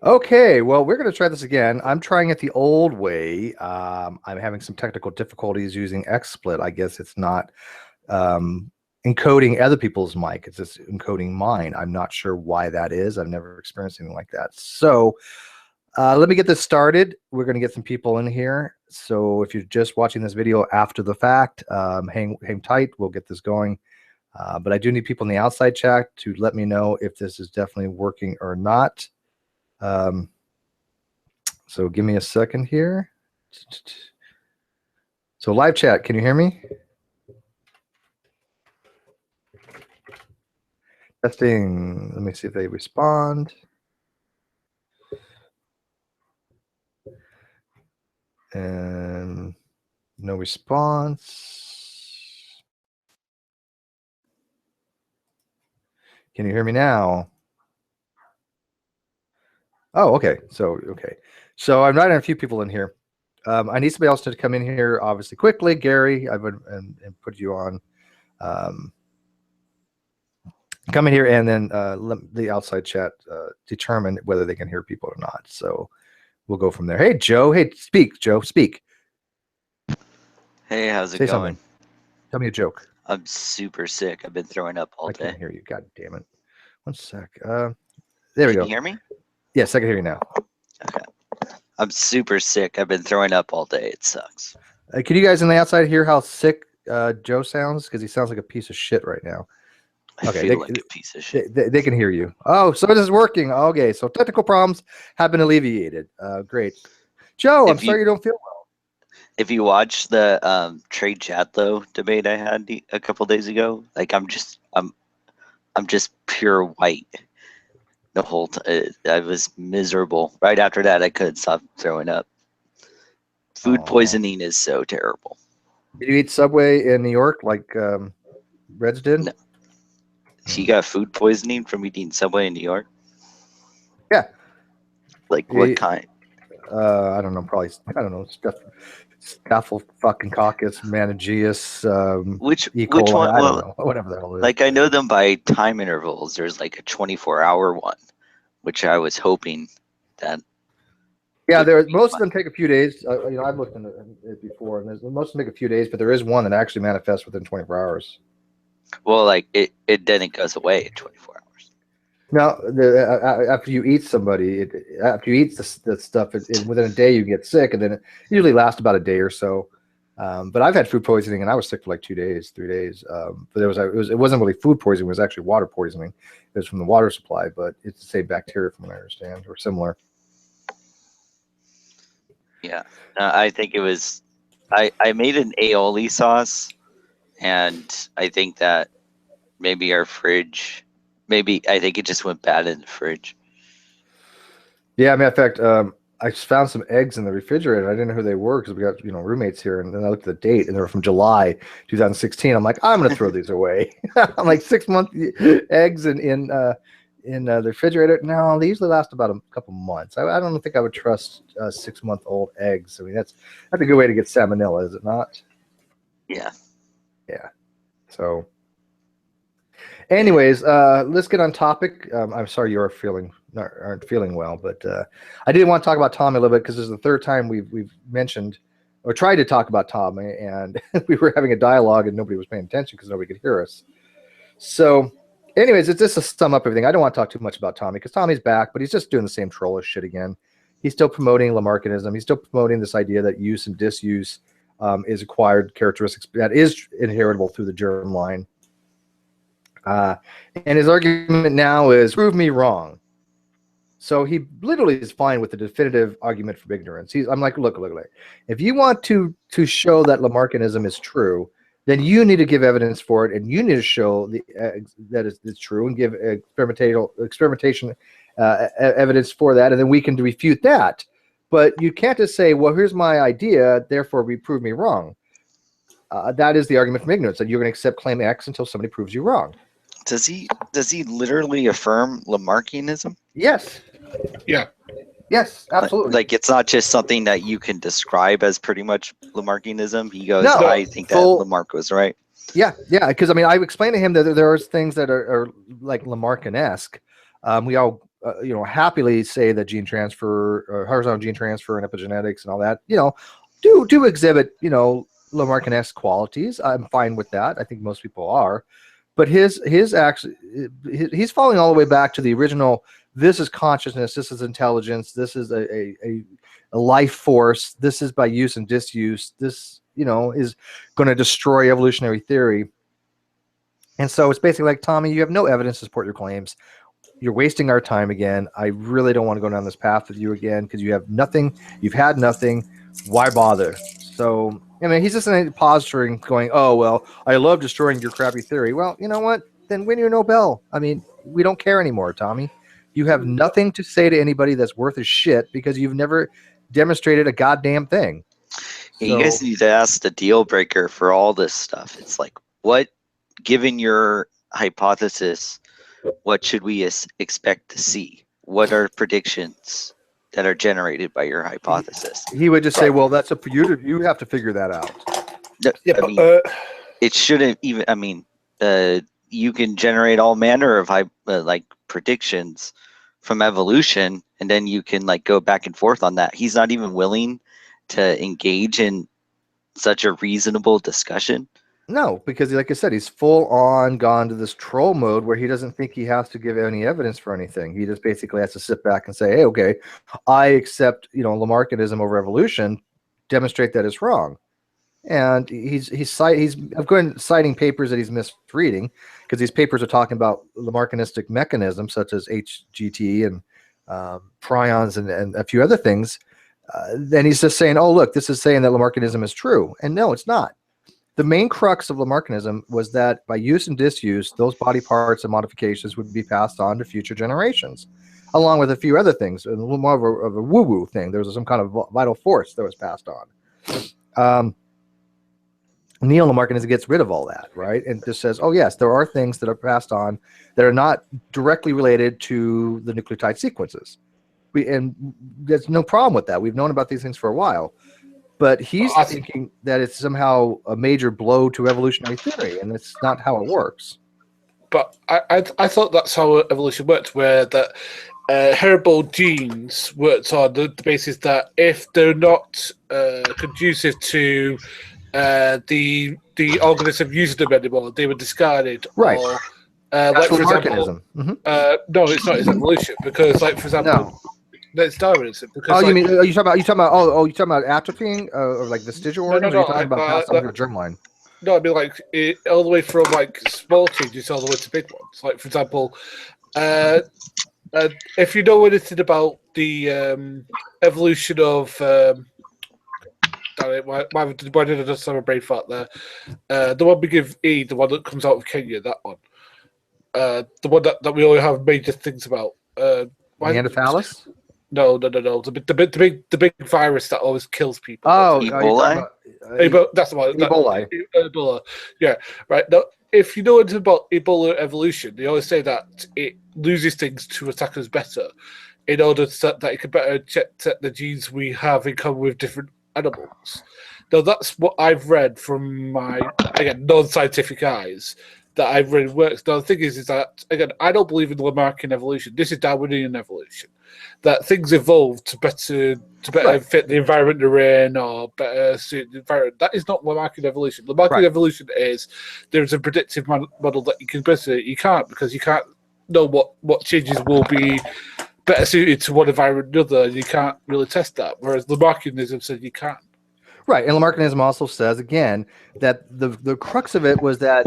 Okay, well, we're going to try this again. I'm trying it the old way. I'm having some technical difficulties using XSplit. I guess it's not encoding other people's mic. It's just encoding mine. I'm not sure why that is. I've never experienced anything like that. So let me get this started. We're going to get some people in here. So if you're just watching this video after the fact, hang tight. We'll get this going. But I do need people in the outside chat to let me know if this is definitely working or not. So give me a second here. So live chat, can you hear me? Testing. Let me see if they respond. And no response. Can you hear me now? Oh, okay. So I'm inviting a few people in here. I need somebody else to come in here, obviously, quickly. Gary, I would and put you on. Come in here and then let the outside chat determine whether they can hear people or not. So we'll go from there. Hey, Joe. Hey, speak, Joe. Speak. Hey, how's it Say going? Something. Tell me a joke. I'm super sick. I've been throwing up all day. I can't hear you. God damn it. One sec. There we go. Can you hear me? Yes, I can hear you now. Okay. I'm super sick. I've been throwing up all day. It sucks. Can you guys on the outside hear how sick Joe sounds? Because he sounds like a piece of shit right now. Okay, I feel like a piece of shit. They can hear you. Oh, so it is working. Okay, so technical problems have been alleviated. Great. Joe, I'm sorry you don't feel well. If you watch the trade chat though debate I had a couple days ago, like I'm just pure white the whole time. I was miserable. Right after that, I couldn't stop throwing up. Food poisoning is so terrible. Did you eat Subway in New York like Reds did? No. He got food poisoning from eating Subway in New York? Yeah. Like what kind? I don't know. Probably, I don't know. Staphylococcus meningitis. Which E. coli, one? I don't know. Whatever the hell it is. Like I know them by time intervals. There's like a 24-hour one, which I was hoping that. Yeah, most of them take a few days. I've looked into it before, and most of them take a few days, but there is one that actually manifests within 24 hours. Well, like it then it goes away in 24 hours. Now, after you eat somebody, after you eat the stuff, within a day you get sick, and then it usually lasts about a day or so. But I've had food poisoning, and I was sick for like 2 days, 3 days. But it wasn't really food poisoning; it was actually water poisoning. It was from the water supply, but it's the same bacteria, from what I understand, or similar. Yeah, I think it was. I made an aioli sauce, and I think that maybe our fridge. Maybe I think it just went bad in the fridge. Yeah, matter of fact, I found some eggs in the refrigerator. I didn't know who they were because we got roommates here, and then I looked at the date, and they were from July 2016. I'm like, I'm gonna throw these away. I'm like 6-month eggs in the refrigerator. No, they usually last about a couple months. I don't think I would trust 6-month-old eggs. I mean, that's a good way to get salmonella, is it not? Yeah. Yeah. So, anyways, let's get on topic. I'm sorry you aren't feeling well, but I did want to talk about Tommy a little bit because this is the third time we've mentioned or tried to talk about Tommy, and we were having a dialogue and nobody was paying attention because nobody could hear us. So, anyways, it's just to sum up everything. I don't want to talk too much about Tommy because Tommy's back, but he's just doing the same trollish shit again. He's still promoting Lamarckism. He's still promoting this idea that use and disuse is acquired characteristics that is inheritable through the germline. And his argument now is prove me wrong. So he literally is fine with the definitive argument from ignorance. I'm like, look. If you want to show that Lamarckism is true, then you need to give evidence for it, and you need to show that it's true and give experimentation evidence for that, and then we can refute that. But you can't just say, well, here's my idea, therefore prove me wrong. That is the argument from ignorance, that you're going to accept claim X until somebody proves you wrong. Does he literally affirm Lamarckism? Yes. Yeah. Yes, absolutely. Like it's not just something that you can describe as pretty much Lamarckism. He goes, no, I think that Lamarck was right. Yeah, because I mean, I explained to him that there are things that are like Lamarckian-esque. We all happily say that gene transfer, or horizontal gene transfer, and epigenetics, and all that, do exhibit, Lamarckian-esque qualities. I'm fine with that. I think most people are, but his actually, he's falling all the way back to the original. This is consciousness. This is intelligence. This is a life force. This is by use and disuse. This, is going to destroy evolutionary theory. And so it's basically like, Tommy, you have no evidence to support your claims. You're wasting our time again. I really don't want to go down this path with you again because you have nothing. You've had nothing. Why bother? So, he's just posturing, going, oh, well, I love destroying your crappy theory. Well, you know what? Then win your Nobel. We don't care anymore, Tommy. You have nothing to say to anybody that's worth a shit because you've never demonstrated a goddamn thing. Yeah, you guys need to ask the deal breaker for all this stuff. It's like, what, given your hypothesis, what should we expect to see? What are predictions that are generated by your hypothesis? He would just say, well, that's up for you to, you have to figure that out. It shouldn't even, you can generate all manner of predictions from evolution, and then you can go back and forth on that. He's not even willing to engage in such a reasonable discussion. No, because like I said, he's full on gone to this troll mode where he doesn't think he has to give any evidence for anything. He just basically has to sit back and say, hey, okay, I accept, Lamarckianism over evolution, demonstrate that it's wrong. And he's citing papers that he's misreading, because these papers are talking about Lamarckianistic mechanisms such as HGT and prions and a few other things. Then he's just saying, oh, look, this is saying that Lamarckianism is true. And no, it's not. The main crux of Lamarckianism was that by use and disuse, those body parts and modifications would be passed on to future generations, along with a few other things, a little more of a woo-woo thing. There was some kind of vital force that was passed on. Neo-Lamarckianism gets rid of all that, right? And just says, oh, yes, there are things that are passed on that are not directly related to the nucleotide sequences. And there's no problem with that. We've known about these things for a while. But he's thinking that it's somehow a major blow to evolutionary theory, and it's not how it works. But I thought that's how evolution worked, where that heritable genes worked on the basis that if they're not conducive to the organism using them anymore, they were discarded. Right. Or, that's for Lamarckianism. No, it's not. It's evolution because, for example. No. It's Darwinism. Because, you mean you talking about atrophying or like vestigial organs? Or are you talking about passing on your germline? No, I mean all the way from small changes all the way to big ones. Like for example, if you know anything about the evolution of why did I just have a brain fart there? The one we give E, the one that comes out of Kenya, that one. The one that we all have major things about. Neanderthalis? No. The big virus that always kills people. Oh, Ebola. That's the one. Ebola. Yeah, right. Now, if you know anything about Ebola evolution, they always say that it loses things to attack us better, in order that it can better check the genes we have in common with different animals. Now, that's what I've read from my non-scientific eyes. That I've read works. Now, the thing is that again, I don't believe in Lamarckian evolution. This is Darwinian evolution. That things evolve to better fit the environment they're in, or better suit the environment. That is not Lamarckian evolution. Lamarckian evolution is there's a predictive model that you can better. You can't, because you can't know what changes will be better suited to one environment than another. You can't really test that. Whereas Lamarckianism says you can. Right, and Lamarckianism also says again that the crux of it was that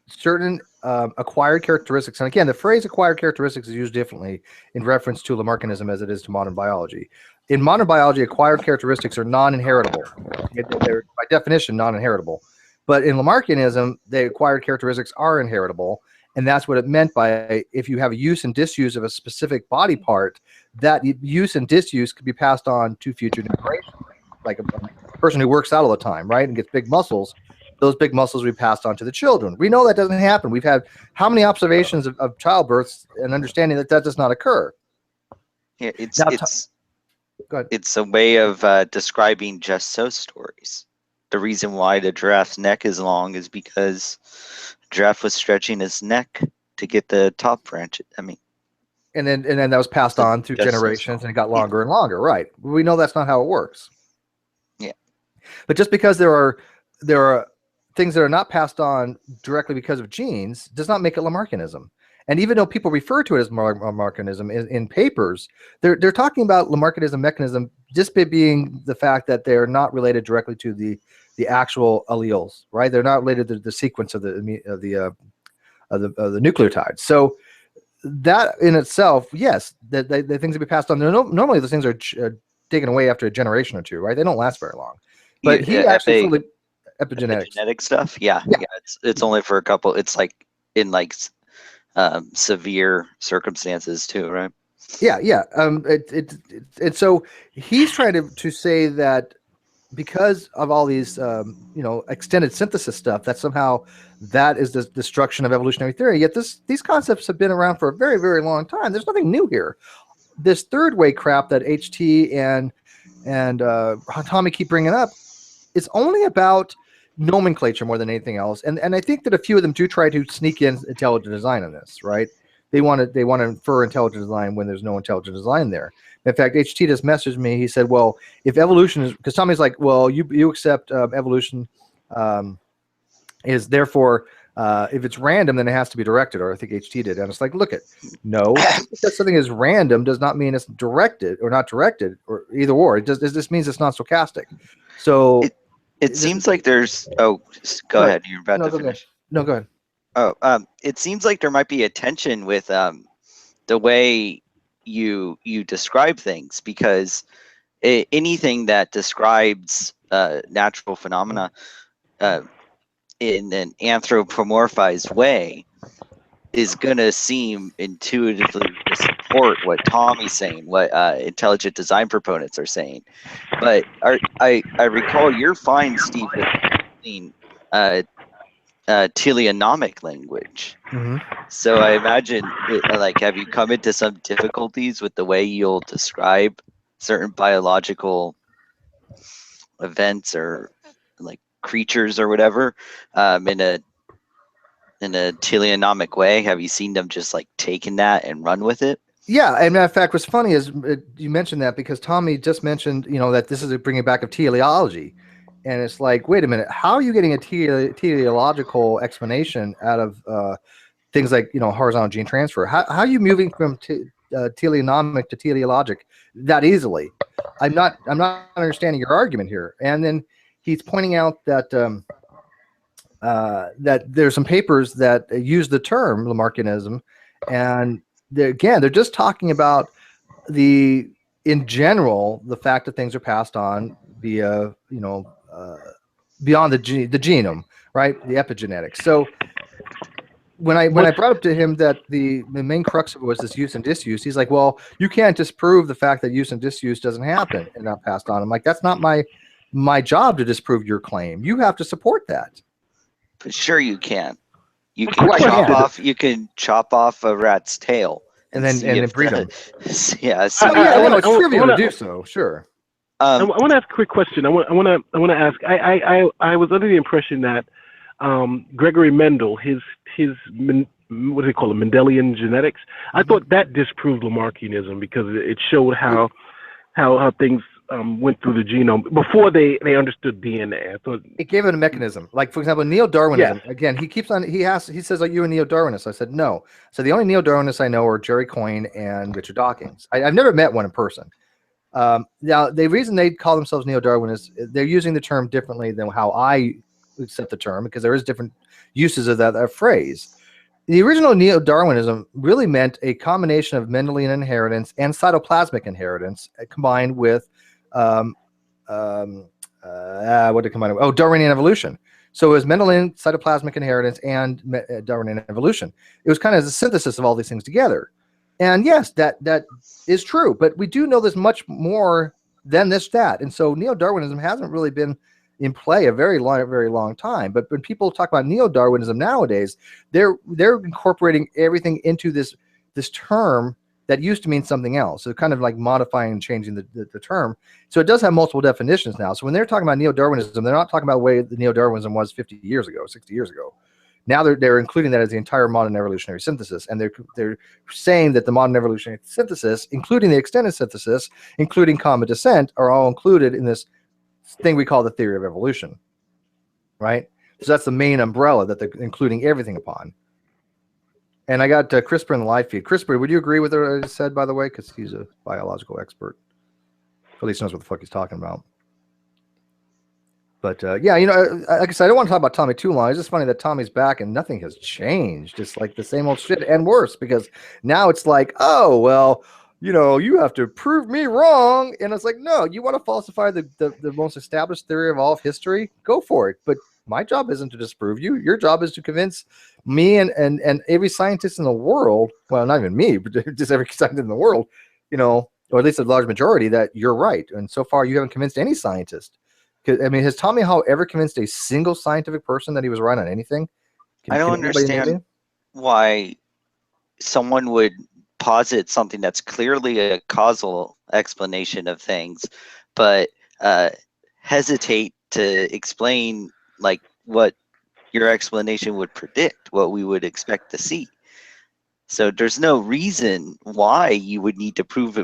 certain acquired characteristics, and again, the phrase acquired characteristics is used differently in reference to Lamarckianism as it is to modern biology. In modern biology, acquired characteristics are non-inheritable. They're by definition non-inheritable. But in Lamarckianism, the acquired characteristics are inheritable, and that's what it meant by if you have a use and disuse of a specific body part, that use and disuse could be passed on to future generations. Like a person who works out all the time, right, and gets big muscles, those big muscles will be passed on to the children. We know that doesn't happen. We've had how many observations of childbirths and understanding that does not occur. Yeah, it's a way of describing just so stories. The reason why the giraffe's neck is long is because the giraffe was stretching his neck to get the top branch. I mean, and then that was passed So on through just as generations, well. and it got longer and longer. Right? We know that's not how it works. Yeah. But just because there are things that are not passed on directly because of genes does not make it Lamarckianism. And even though people refer to it as Lamarckianism in papers, they're talking about Lamarckianism mechanism just by being the fact that they're not related directly to the actual alleles, right? They're not related to the sequence of the nucleotides. So that in itself, yes, the things that be passed on. Normally, those things are taken away after a generation or two, right? They don't last very long. But he actually fully epigenetics. Epigenetic stuff. Yeah. It's only for a couple. It's like in like severe circumstances too, right? Yeah. And so he's trying to say that because of all these, extended synthesis stuff, that somehow that is the destruction of evolutionary theory. Yet these concepts have been around for a very, very long time. There's nothing new here. This third way crap that HT and Tommy keep bringing up, it's only about nomenclature more than anything else. And I think that a few of them do try to sneak in intelligent design on this, right? They want to infer intelligent design when there's no intelligent design there. In fact, HT just messaged me. He said, well, if evolution is, because Tommy's like, well, you accept evolution is therefore, if it's random, then it has to be directed, or I think HT did. And it's like, no, just because something is random does not mean it's directed or not directed, or either or. It just means it's not stochastic. So it seems like there's, go ahead. You're about to finish. No, go ahead. Oh, it seems like there might be a tension with the way you describe things, because anything that describes natural phenomena in an anthropomorphized way is going to seem intuitively to support what Tommy's saying, what intelligent design proponents are saying. But I recall you're fine, Steve, with using teleonomic language. Mm-hmm. So I imagine, have you come into some difficulties with the way you'll describe certain biological events or like creatures or whatever in a teleonomic way? Have you seen them just like taking that and run with it? Yeah, and matter of fact, what's funny is you mentioned that because Tommy just mentioned, that this is a bringing back of teleology. And it's like, wait a minute, how are you getting a teleological explanation out of things like, horizontal gene transfer? How are you moving from teleonomic to teleologic that easily? I'm not understanding your argument here. And then he's pointing out that that there's some papers that use the term Lamarckianism, and they're just talking about in general, the fact that things are passed on via, beyond the genome, right? The epigenetics. So when I brought up to him that the main crux of it was this use and disuse, he's like, well, you can't disprove the fact that use and disuse doesn't happen and not passed on. I'm like, that's not my job to disprove your claim. You have to support that. But sure, you can. You can chop off a rat's tail and then breed them. Yeah. It's trivial to do so. Sure. I want to ask a quick question. I want to ask. I was under the impression that Gregory Mendel, his what do they call it, Mendelian genetics. I thought that disproved Lamarckianism because it showed how things went through the genome before they understood DNA. I thought it gave it a mechanism. Like, for example, neo-Darwinism. Yes. Again, he says, like, you a neo-Darwinist? I said, no. So the only neo-Darwinists I know are Jerry Coyne and Richard Dawkins. I've never met one in person. Now, the reason they call themselves neo-Darwinists, they're using the term differently than how I accept the term, because there is different uses of that phrase. The original neo-Darwinism really meant a combination of Mendelian inheritance and cytoplasmic inheritance combined with Darwinian evolution. So it was Mendelian cytoplasmic inheritance and Darwinian evolution. It was kind of the synthesis of all these things together. And yes, that is true, but we do know there's much more than that. And so neo-Darwinism hasn't really been in play a very long time. But when people talk about neo-Darwinism nowadays, they're incorporating everything into this term that used to mean something else. So kind of like modifying and changing the term. So it does have multiple definitions now. So when they're talking about neo-Darwinism, they're not talking about the way the neo-Darwinism was 50 years ago, 60 years ago. Now they're including that as the entire modern evolutionary synthesis, and they're saying that the modern evolutionary synthesis, including the extended synthesis, including common descent, are all included in this thing we call the theory of evolution, right? So that's the main umbrella that they're including everything upon. And I got CRISPR in the live feed. CRISPR, would you agree with what I just said, by the way? Because he's a biological expert. At least knows what the fuck he's talking about. But yeah, like I said, I don't want to talk about Tommy too long. It's just funny that Tommy's back and nothing has changed. It's like the same old shit and worse, because now it's like, oh, well, you have to prove me wrong. And it's like, no, you want to falsify the most established theory of all of history? Go for it. But my job isn't to disprove you. Your job is to convince me and every scientist in the world, well, not even me, but just every scientist in the world, or at least a large majority, that you're right. And so far, you haven't convinced any scientist. I mean, has Tommy Howe ever convinced a single scientific person that he was right on anything? I don't understand why someone would posit something that's clearly a causal explanation of things, but hesitate to explain like what your explanation would predict, what we would expect to see. So there's no reason why you would need to prove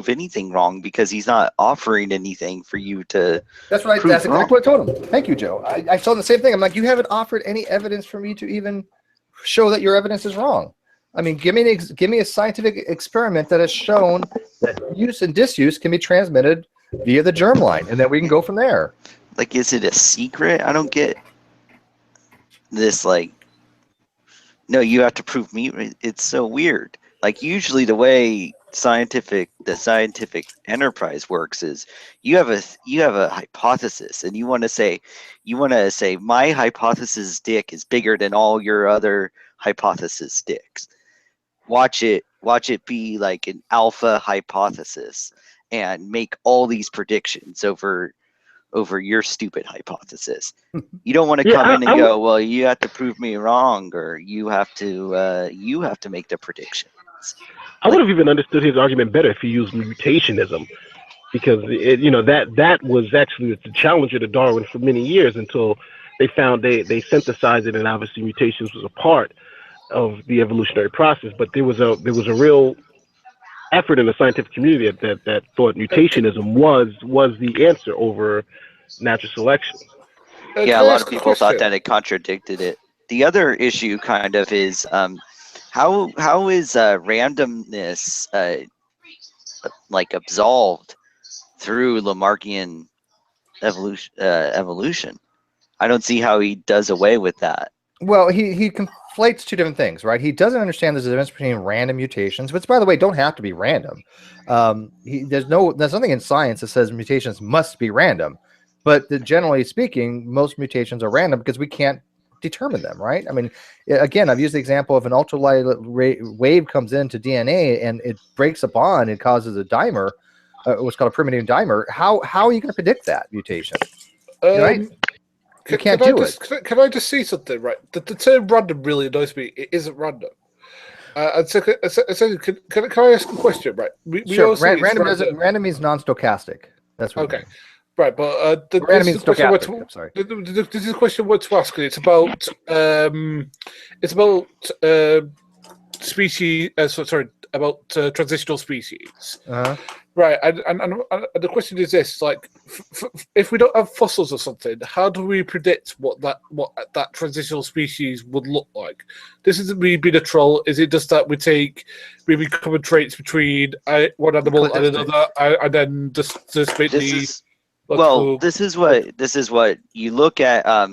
anything wrong, because he's not offering anything for you to. That's right. That's exactly what I told him. Thank you, Joe. I told him the same thing. I'm like, you haven't offered any evidence for me to even show that your evidence is wrong. I mean, give me a scientific experiment that has shown that use and disuse can be transmitted via the germline, and then we can go from there. Like, is it a secret? I don't get this. Like, no, you have to prove me. It's so weird. Like, usually the way the scientific enterprise works is you have a hypothesis, and you want to say my hypothesis dick is bigger than all your other hypothesis dicks. Watch it be like an alpha hypothesis and make all these predictions over your stupid hypothesis. You don't want to come in and go, well, you have to prove me wrong, or you have to make the predictions. I would have even understood his argument better if he used mutationism, because that was actually the challenger to Darwin for many years, until they found they synthesized it, and obviously mutations was a part of the evolutionary process. But there was a real effort in the scientific community that thought mutationism was the answer over natural selection. Yeah, a lot of people thought that it contradicted it. The other issue kind of is how is randomness like absolved through Lamarckian evolution? I don't see how he does away with that. Well, he conflates two different things, right? He doesn't understand there's a difference between random mutations, which, by the way, don't have to be random. There's nothing in science that says mutations must be random, but generally speaking, most mutations are random because we can't determine them, right? I mean, again, I've used the example of an ultraviolet wave comes into DNA and it breaks a bond and causes a dimer, what's called a pyrimidine dimer. How are you going to predict that mutation? Right? You can't do it. Can I just say something, right? The term random really annoys me. It isn't random. And so, can I ask a question, right? Sure. Random means non-stochastic. That's what okay. Right, but random means stochastic. I'm sorry. This is a question I want to ask, and it's about species. About transitional species. Uh-huh. Right, and the question is this: like, if we don't have fossils or something, how do we predict what that transitional species would look like? This isn't me being a troll. Is it just that we take maybe common traits between one animal and another, and then just make this is what you look at.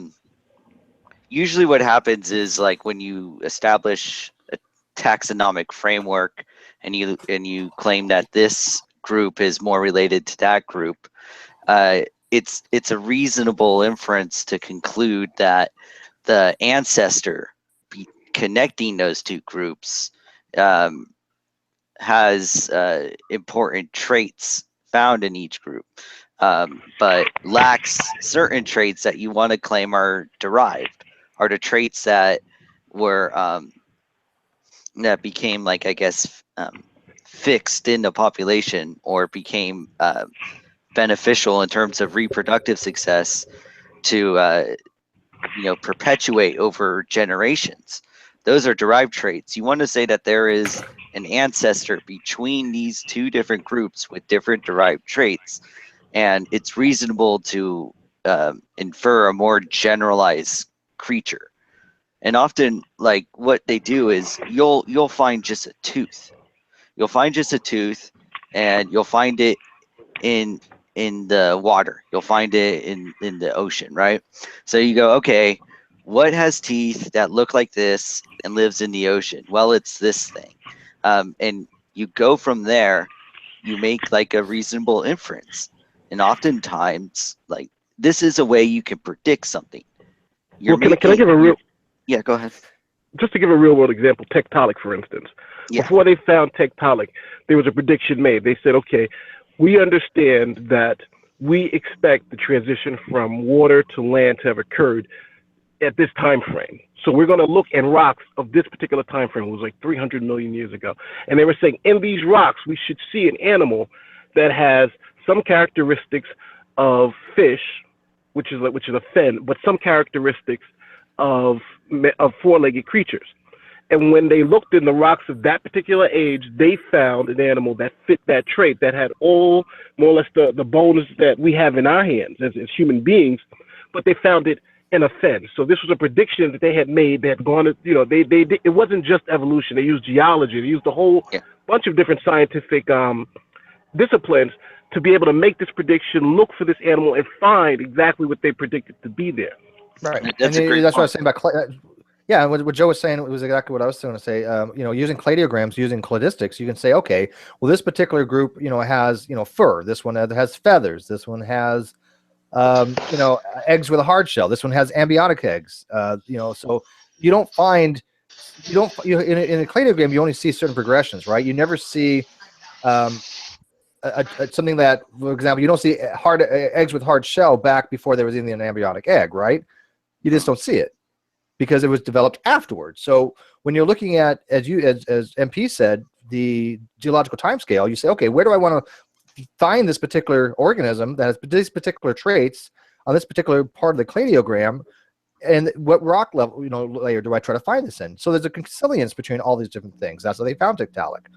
Usually, what happens is, like, when you establish a taxonomic framework, and you claim that this group is more related to that group, it's a reasonable inference to conclude that the ancestor connecting those two groups has important traits found in each group, but lacks certain traits that you want to claim are derived, are the traits that were that became, like, I guess, fixed in the population, or became beneficial in terms of reproductive success to perpetuate over generations. Those are derived traits. You want to say that there is an ancestor between these two different groups with different derived traits, and it's reasonable to infer a more generalized creature. And often, like, what they do is you'll find just a tooth. You'll find just a tooth, and you'll find it in the water. You'll find it in the ocean, right? So you go, okay, what has teeth that look like this and lives in the ocean? Well, it's this thing. And you go from there, you make like a reasonable inference. And oftentimes, like, this is a way you can predict something. Well, can I give a real? Yeah, go ahead. Just to give a real world example, tectonic, for instance. Yeah. Before they found tectonic, there was a prediction made. They said, okay, we understand that we expect the transition from water to land to have occurred at this time frame. So we're going to look at rocks of this particular time frame. It was like 300 million years ago. And they were saying in these rocks, we should see an animal that has some characteristics of fish, which is a fin, but some characteristics of four-legged creatures. And when they looked in the rocks of that particular age, they found an animal that fit that trait, that had all more or less the bones that we have in our hands as human beings, but they found it in a fin. So this was a prediction that they had made. They had gone, it wasn't just evolution. They used geology. They used a whole bunch of different scientific disciplines to be able to make this prediction, look for this animal, and find exactly what they predicted to be there. Right. That's and a great that's what I was point. saying about yeah, what Joe was saying was exactly what I was going to say. Using cladograms, using cladistics, you can say, okay, well, this particular group, has, fur. This one has feathers. This one has, eggs with a hard shell. This one has ambiotic eggs. So you don't find, in a cladogram, you only see certain progressions, right? You never see something that, for example, you don't see eggs with hard shell back before there was even an ambiotic egg, right? You just don't see it, because it was developed afterwards. So when you're looking at, as MP said, the geological timescale, you say, okay, where do I want to find this particular organism that has these particular traits on this particular part of the cladiogram, and what rock level, layer do I try to find this in? So there's a consilience between all these different things. That's how they found Tiktaalik.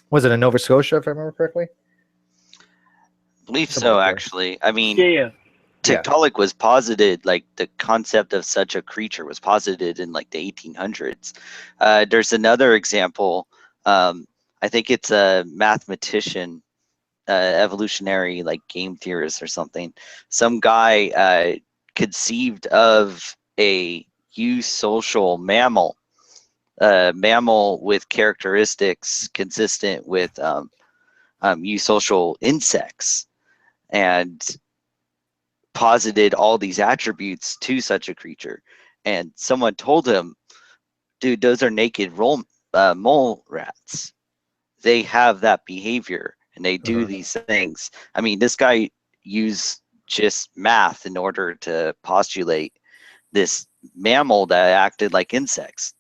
Was it in Nova Scotia, if I remember correctly? I believe Something so, like that. actually. I mean, Yeah. Tiktaalik was posited, like the concept of such a creature was posited in like the 1800s. There's another example. I think it's a mathematician, evolutionary, like game theorist or something. Some guy conceived of a eusocial mammal, mammal with characteristics consistent with eusocial insects, and posited all these attributes to such a creature. And someone told him, dude, those are naked mole rats. They have that behavior and they do these things. I mean, this guy used just math in order to postulate this mammal that acted like insects.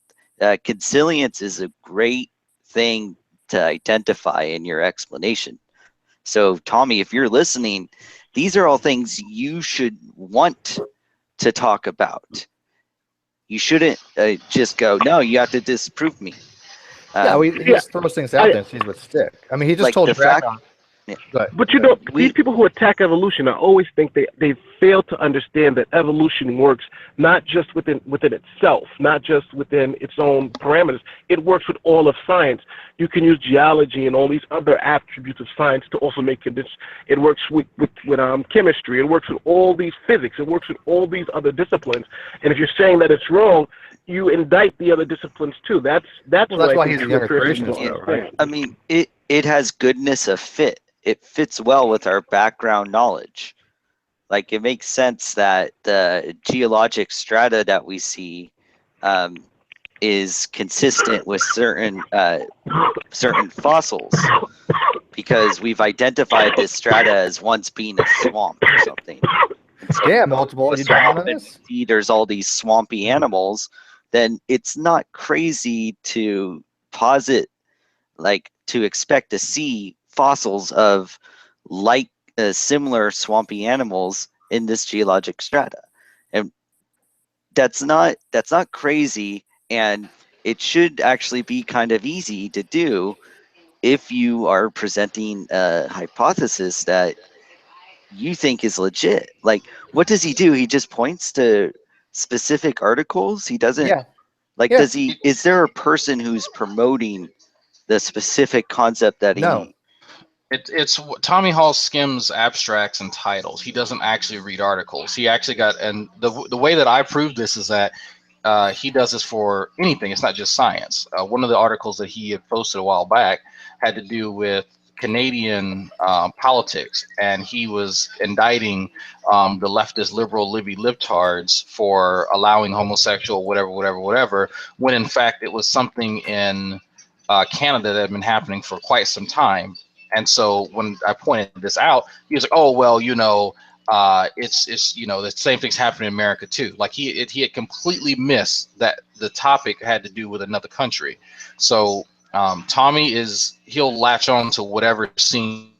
Consilience is a great thing to identify in your explanation. So, Tommy, if you're listening, these are all things you should want to talk about. You shouldn't just go, no, you have to disprove me. He just throws things out there and sees what stick. I mean, he just like told the fact, But these people who attack evolution, I always think they fail to understand that evolution works not just within itself, not just within its own parameters. It works with all of science. You can use geology and all these other attributes of science to also make conditions. It works with chemistry. It works with all these physics. It works with all these other disciplines. And if you're saying that it's wrong, you indict the other disciplines too. That's why he's a younger creationist, though, right? I mean, it has goodness of fit. It fits well with our background knowledge. Like, it makes sense that the geologic strata that we see is consistent with certain fossils, because we've identified this strata as once being a swamp or something. And so Yeah, multiple. You down on this? see there's all these swampy animals, then it's not crazy to posit, like, to expect to see fossils of like similar swampy animals in this geologic strata. And that's not crazy, and it should actually be kind of easy to do if you are presenting a hypothesis that you think is legit. Like, what does he do? He just points to specific articles. He doesn't Yeah. like. Yeah. Does he? Is there a person who's promoting the specific concept that No. he? It's Tommy Hall skims abstracts and titles. He doesn't actually read articles. He actually got, and the way that I prove this is that he does this for anything. It's not just science. One of the articles that he had posted a while back had to do with Canadian politics, and he was indicting the leftist liberal libtards for allowing homosexual whatever, when in fact it was something in Canada that had been happening for quite some time. And so when I pointed this out, he was like, "Oh well, it's the same things happen in America too." Like he had completely missed that the topic had to do with another country. So Tommy he'll latch on to whatever seems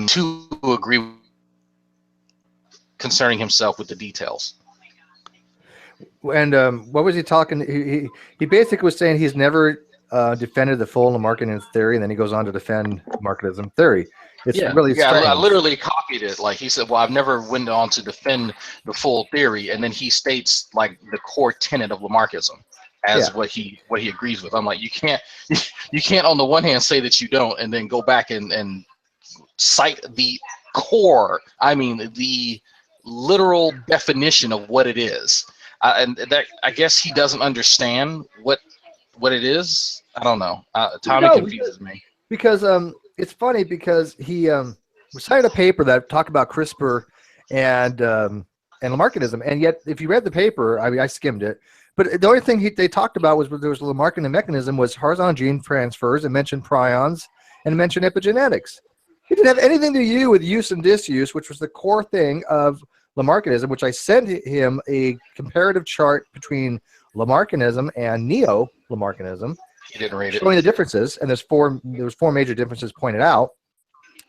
to agree concerning himself with the details. And what was he talking? He basically was saying he's never defended the full Lamarckian theory, and then he goes on to defend Lamarckism theory. It's really strange. I literally copied it. Like he said, well, I've never went on to defend the full theory, and then he states like the core tenet of Lamarckism as what he agrees with. I'm like, you can't on the one hand say that you don't, and then go back and cite the core. I mean, the literal definition of what it is. And that, I guess he doesn't understand what it is. I don't know. Tommy confuses me. Because it's funny because he cited a paper that talked about CRISPR and Lamarckism, and yet if you read the paper, I mean, I skimmed it, but the only thing they talked about was there was Lamarckian mechanism was horizontal gene transfers, and mentioned prions and mentioned epigenetics. It didn't have anything to do with use and disuse, which was the core thing of Lamarckism, which I sent him a comparative chart between Lamarckism and neo-Lamarckism. He didn't read it. Showing the differences, and there's four major differences pointed out.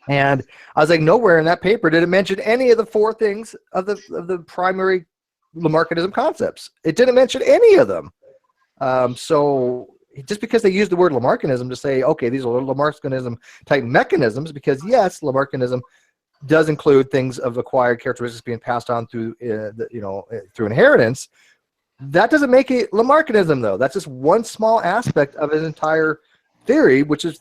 And I was like, nowhere in that paper did it mention any of the four things of the primary Lamarckism concepts. It didn't mention any of them. So just because they used the word Lamarckism to say, okay, these are Lamarckism type mechanisms, because yes, Lamarckism does include things of acquired characteristics being passed on through through inheritance. That doesn't make it Lamarckism, though. That's just one small aspect of his entire theory, which was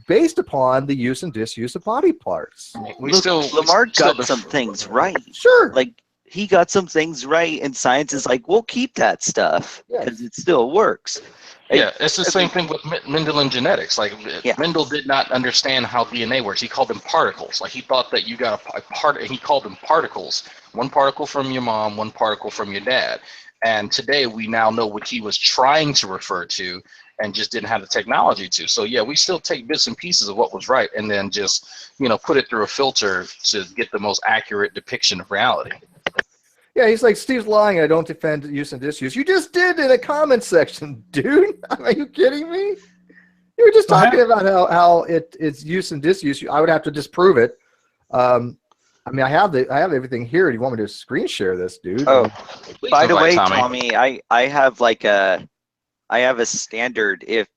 based upon the use and disuse of body parts. Lamarck got some things right. Sure. Like, he got some things right, and science is like, we'll keep that stuff because it still works. Yeah, it's the same thing with Mendel and genetics. Like, Mendel did not understand how DNA works. He called them particles. Like, he thought that you got a part, and he called them particles. One particle from your mom, one particle from your dad. And today we now know what he was trying to refer to and just didn't have the technology to. So yeah, we still take bits and pieces of what was right and then just, put it through a filter to get the most accurate depiction of reality. Yeah, he's like, Steve's lying. I don't defend use and disuse. You just did in a comment section, dude. Are you kidding me? You were just talking about how it's use and disuse. I would have to disprove it. I mean, I have everything here. Do you want me to screen share this, dude? Oh, by the way, Tommy, I have a standard. If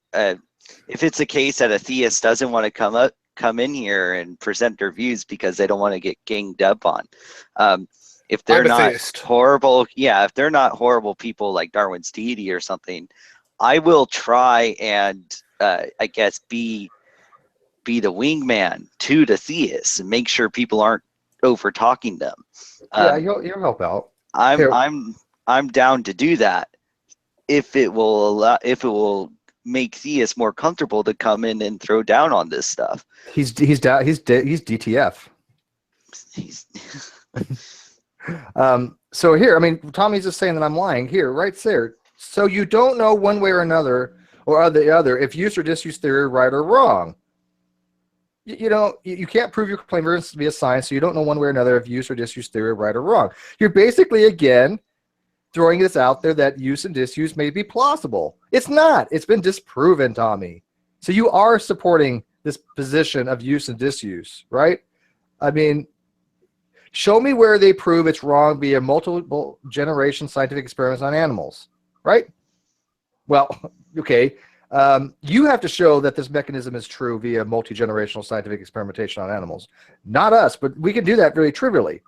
it's a case that a theist doesn't want to come in here and present their views because they don't want to get ganged up on, if they're not horrible, if they're not horrible people like Darwin's deity or something, I will try and I guess be the wingman to the theists and make sure people aren't over talking them. You'll help out. I'm down to do that if it will make theists more comfortable to come in and throw down on this stuff. He's DTF. So here, I mean, Tommy's just saying that I'm lying here, right there. So you don't know one way or another or the other if use or disuse theory are right or wrong. You can't prove your claim via science, so you don't know one way or another if use or disuse theory are right or wrong. You're basically, again, throwing this out there that use and disuse may be plausible. It's not. It's been disproven, Tommy. So you are supporting this position of use and disuse, right? I mean, Show me where they prove it's wrong via multiple generation scientific experiments on animals, right? Well, okay. You have to show that this mechanism is true via multi-generational scientific experimentation on animals. Not us, but we can do that very trivially.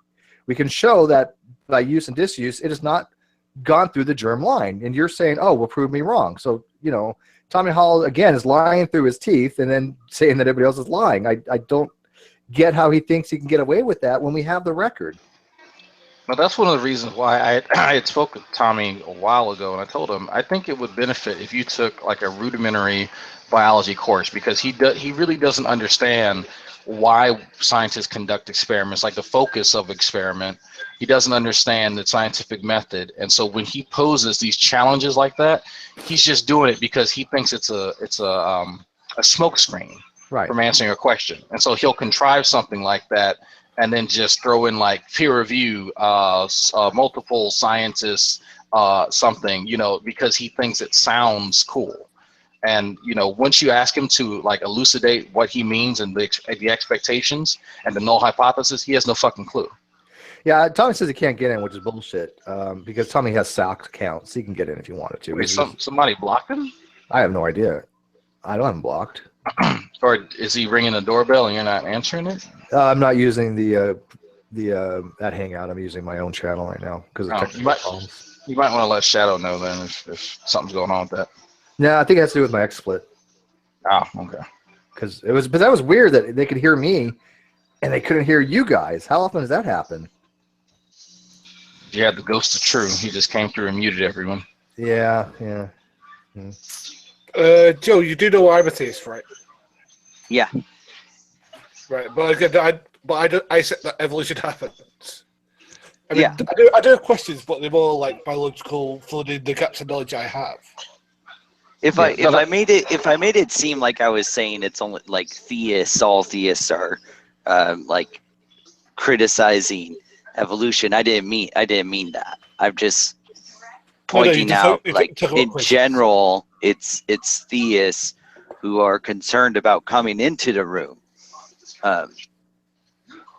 We can show that by use and disuse, it has not gone through the germ line. And you're saying, oh, well, prove me wrong. So, you know, Tommy Hall, again, is lying through his teeth and then saying that everybody else is lying. I don't get how he thinks he can get away with that when we have the record. Well, that's one of the reasons why I had spoke with Tommy a while ago, and I told him I think it would benefit if you took like a rudimentary biology course, because he really doesn't understand why scientists conduct experiments, like the focus of experiment. He doesn't understand the scientific method, and so when he poses these challenges like that, he's just doing it because he thinks it's a smoke screen from answering a question, and so he'll contrive something like that and then just throw in like peer review, multiple scientists, something, you know, because he thinks it sounds cool. And, you know, once you ask him to like elucidate what he means and the expectations and the null hypothesis, he has no fucking clue. Yeah, Tommy says he can't get in, which is bullshit, because Tommy has SAC accounts. He can get in if he wanted to. Wait, somebody blocked him? I have no idea. I don't have him blocked. Or is he ringing the doorbell and you're not answering it? I'm not using the that Hangout. I'm using my own channel right now because of technical problems. You might want to let Shadow know then if something's going on with that. No, I think it has to do with my XSplit. Oh, okay. But that was weird that they could hear me and they couldn't hear you guys. How often does that happen? You had the ghost of True. He just came through and muted everyone. Yeah. Joe, you do know I'm a theist, right? Yeah. Right, but again, I said that evolution happens. I mean, Yeah. I do have questions, but they're more like biological, filling the gaps of knowledge I have. If I made it seem like I was saying it's only like all theists are like criticizing evolution, I didn't mean that. I'm just pointing out like in general, it's theists who are concerned about coming into the room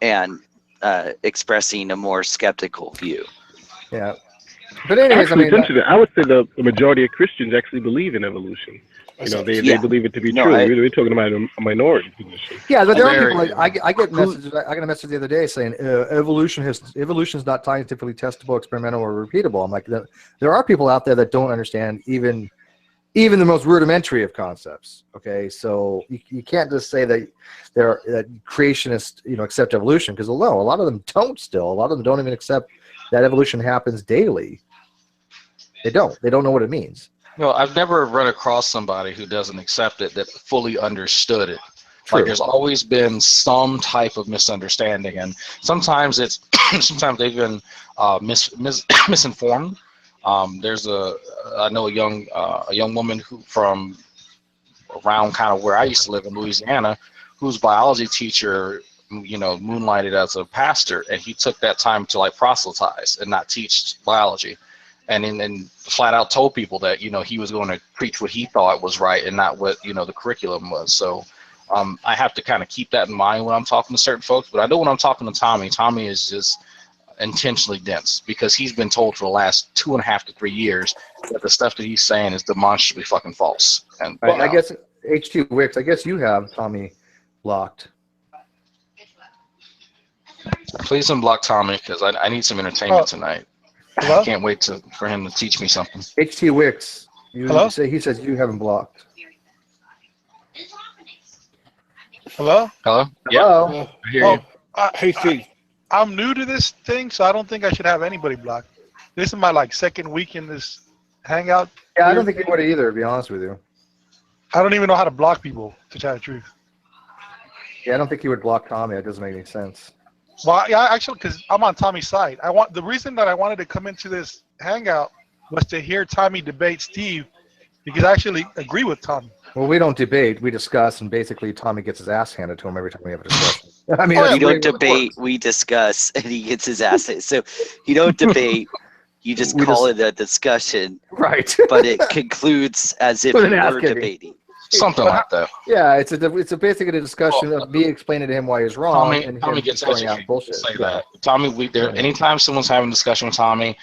and expressing a more skeptical view. Yeah. But anyways, actually, I would say the majority of Christians actually believe in evolution. You know, they believe it to be true. We're talking about a minority position. Yeah, but there are people like I get messages. I got a message the other day saying evolution is not scientifically testable, experimental, or repeatable. I'm like, there are people out there that don't understand even the most rudimentary of concepts. Okay, so you can't just say that that creationists accept evolution, because no, a lot of them don't. Still, a lot of them don't even accept that evolution happens daily. They don't know what it means. No, I've never run across somebody who doesn't accept it that fully understood it. True. Like there's always been some type of misunderstanding, and sometimes it's sometimes they've been misinformed. I know a young woman who from around kind of where I used to live in Louisiana, whose biology teacher moonlighted as a pastor, and he took that time to like proselytize and not teach biology. And then flat out told people that, he was going to preach what he thought was right and not what, the curriculum was. So I have to kind of keep that in mind when I'm talking to certain folks. But I know when I'm talking to Tommy is just intentionally dense, because he's been told for the last 2.5 to 3 years that the stuff that he's saying is demonstrably fucking false. And I guess H2 Wicks, I guess you have Tommy blocked. Please unblock Tommy, because I need some entertainment tonight. Hello? I can't wait for him to teach me something. HT Wicks, Hello? He says you haven't blocked. Hello? Hello? Hello? Yeah, I hear you. Hey, Steve. I'm new to this thing, so I don't think I should have anybody blocked. This is my second week in this hangout. Yeah, I don't think you would either, to be honest with you. I don't even know how to block people, to tell the truth. Yeah, I don't think you would block Tommy. It doesn't make any sense. Well, yeah, actually, because I'm on Tommy's side. The reason that I wanted to come into this hangout was to hear Tommy debate Steve, because I actually agree with Tommy. Well, we don't debate. We discuss, and basically Tommy gets his ass handed to him every time we have a discussion. I mean, We don't debate, we discuss, and he gets his ass hit. So you don't debate, you just call it a discussion. Right. But it concludes as if With you an ass were kicking. debating. Something But like that. Yeah, it's basically a discussion of me explaining to him why he's wrong and Tommy him gets throwing out educated. bullshit. Say Yeah. that. Tommy, anytime someone's having a discussion with Tommy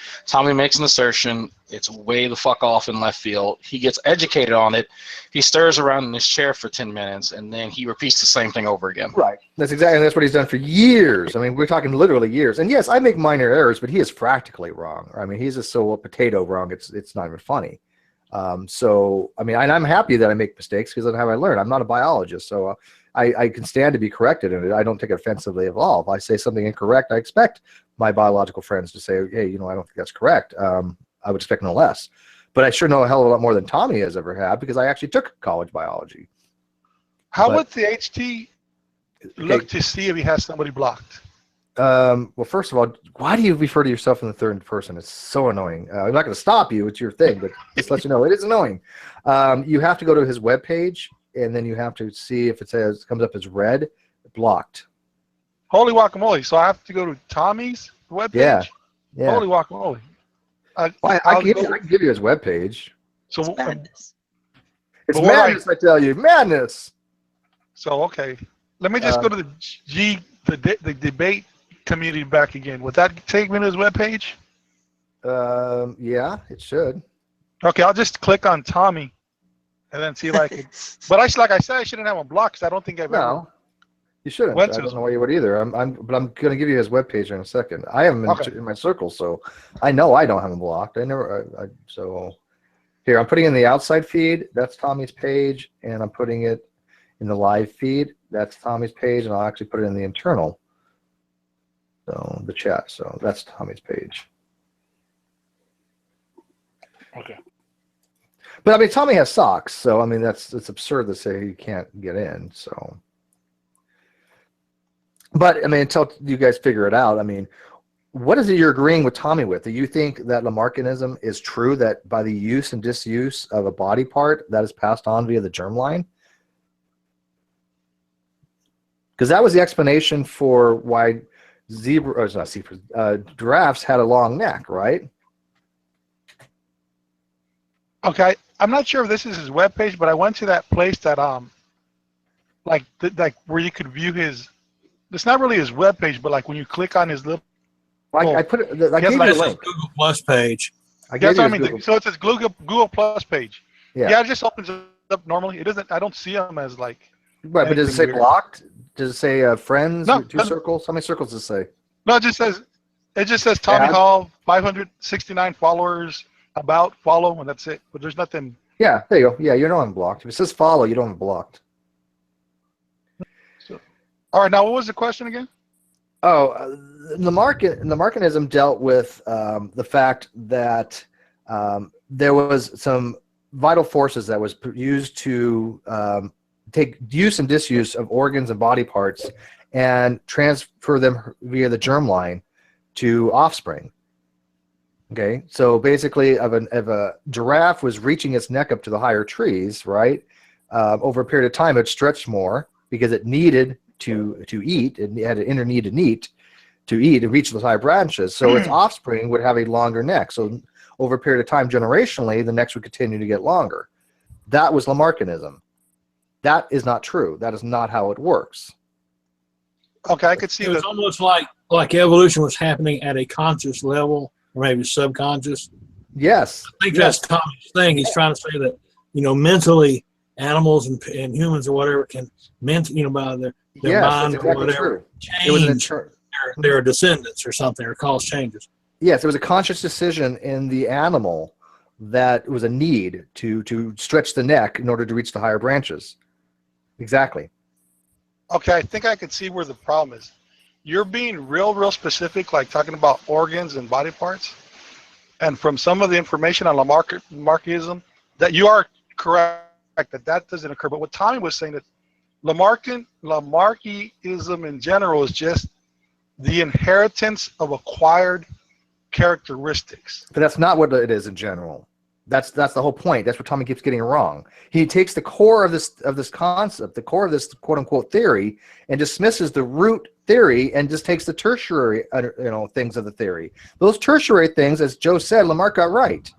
makes an assertion. It's way the fuck off in left field. He gets educated on it. He stirs around in his chair for 10 minutes, and then he repeats the same thing over again. Right. That's what he's done for years. I mean, we're talking literally years. And yes, I make minor errors, but he is practically wrong. I mean, he's just so potato wrong. It's not even funny. So, I mean, and I'm happy that I make mistakes because that's how I learn. I'm not a biologist, so I can stand to be corrected, and I don't take it offensively at all. If I say something incorrect, I expect my biological friends to say, hey, I don't think that's correct. I would expect no less. But I sure know a hell of a lot more than Tommy has ever had because I actually took college biology. how would the HT look to see if he has somebody blocked? Well, first of all, why do you refer to yourself in the third person? It's so annoying. I'm not going to stop you. It's your thing, but just let you know it is annoying. You have to go to his webpage, and then you have to see if it comes up as red, blocked. Holy guacamole! So I have to go to Tommy's webpage. Yeah. Holy guacamole! I can give you his webpage. So It's madness. It's But what madness, I tell you, madness. So okay, let me just go to the debate community back again. Would that take me to his webpage? Yeah, it should. Okay, I'll just click on Tommy, and then see if I can. But like I said, I shouldn't have him blocked because I don't think I've ever. No, you shouldn't. Went I to don't his- know why you would either. But I'm going to give you his webpage in a second. I have him in my circle, so I know I don't have him blocked. So here I'm putting in the outside feed. That's Tommy's page, and I'm putting it in the live feed. That's Tommy's page, and I'll actually put it in the internal. So the chat. So that's Tommy's page. Okay. But I mean, Tommy has socks, so I mean it's absurd to say he can't get in. So, but I mean, until you guys figure it out, I mean, what is it you're agreeing with Tommy with? Do you think that Lamarckism is true that by the use and disuse of a body part that is passed on via the germline? Because that was the explanation for why giraffes had a long neck, right? Okay, I'm not sure if this is his webpage, but I went to that place that like where you could view his. It's not really his webpage, but like when you click on his little. I put it. I Yes, gave you like a this link. Google Plus page. I gave That's you what I his mean. Google. So it's his Google Plus page. Yeah. Yeah, it just opens it up normally. It doesn't. I don't see him as like. Right, but does it say anything weird. blocked? Does it say friends? No, Two no. circles? How many circles does it say? No, it just says Tommy Add? Hall, 569 followers, about, follow, and that's it. But there's nothing. Yeah, there you go. Yeah, you don't have them blocked. If it says follow, you don't have them blocked. All right, now what was the question again? Oh, Lamarckism dealt with the fact that there was some vital forces that was used to take use and disuse of organs and body parts and transfer them via the germline to offspring. Okay, so basically, if a giraffe was reaching its neck up to the higher trees, right, over a period of time, it stretched more because it needed to eat. It had an inner need to eat and reach those high branches. So its offspring would have a longer neck. So over a period of time, generationally, the necks would continue to get longer. That was Lamarckism. That is not true. That is not how it works. Okay, I could see It was that. almost like evolution was happening at a conscious level, or maybe subconscious. Yes. I think that's Tommy's thing. He's trying to say that, mentally, animals and humans or whatever can, by their Yes, that's mind or exactly whatever, true. It was an change their descendants or something, or cause changes. Yes, it was a conscious decision in the animal that was a need to stretch the neck in order to reach the higher branches. Exactly. Okay, I think I could see where the problem is. You're being real specific, like talking about organs and body parts. And from some of the information on Lamarckism, that you are correct that doesn't occur. But what Tommy was saying, that Lamarckism in general is just the inheritance of acquired characteristics. But that's not what it is in general. That's the whole point. That's what Tommy keeps getting wrong. He takes the core of this concept, the core of this quote unquote theory, and dismisses the root theory and just takes the tertiary things of the theory. Those tertiary things, as Joe said, Lamarck got right.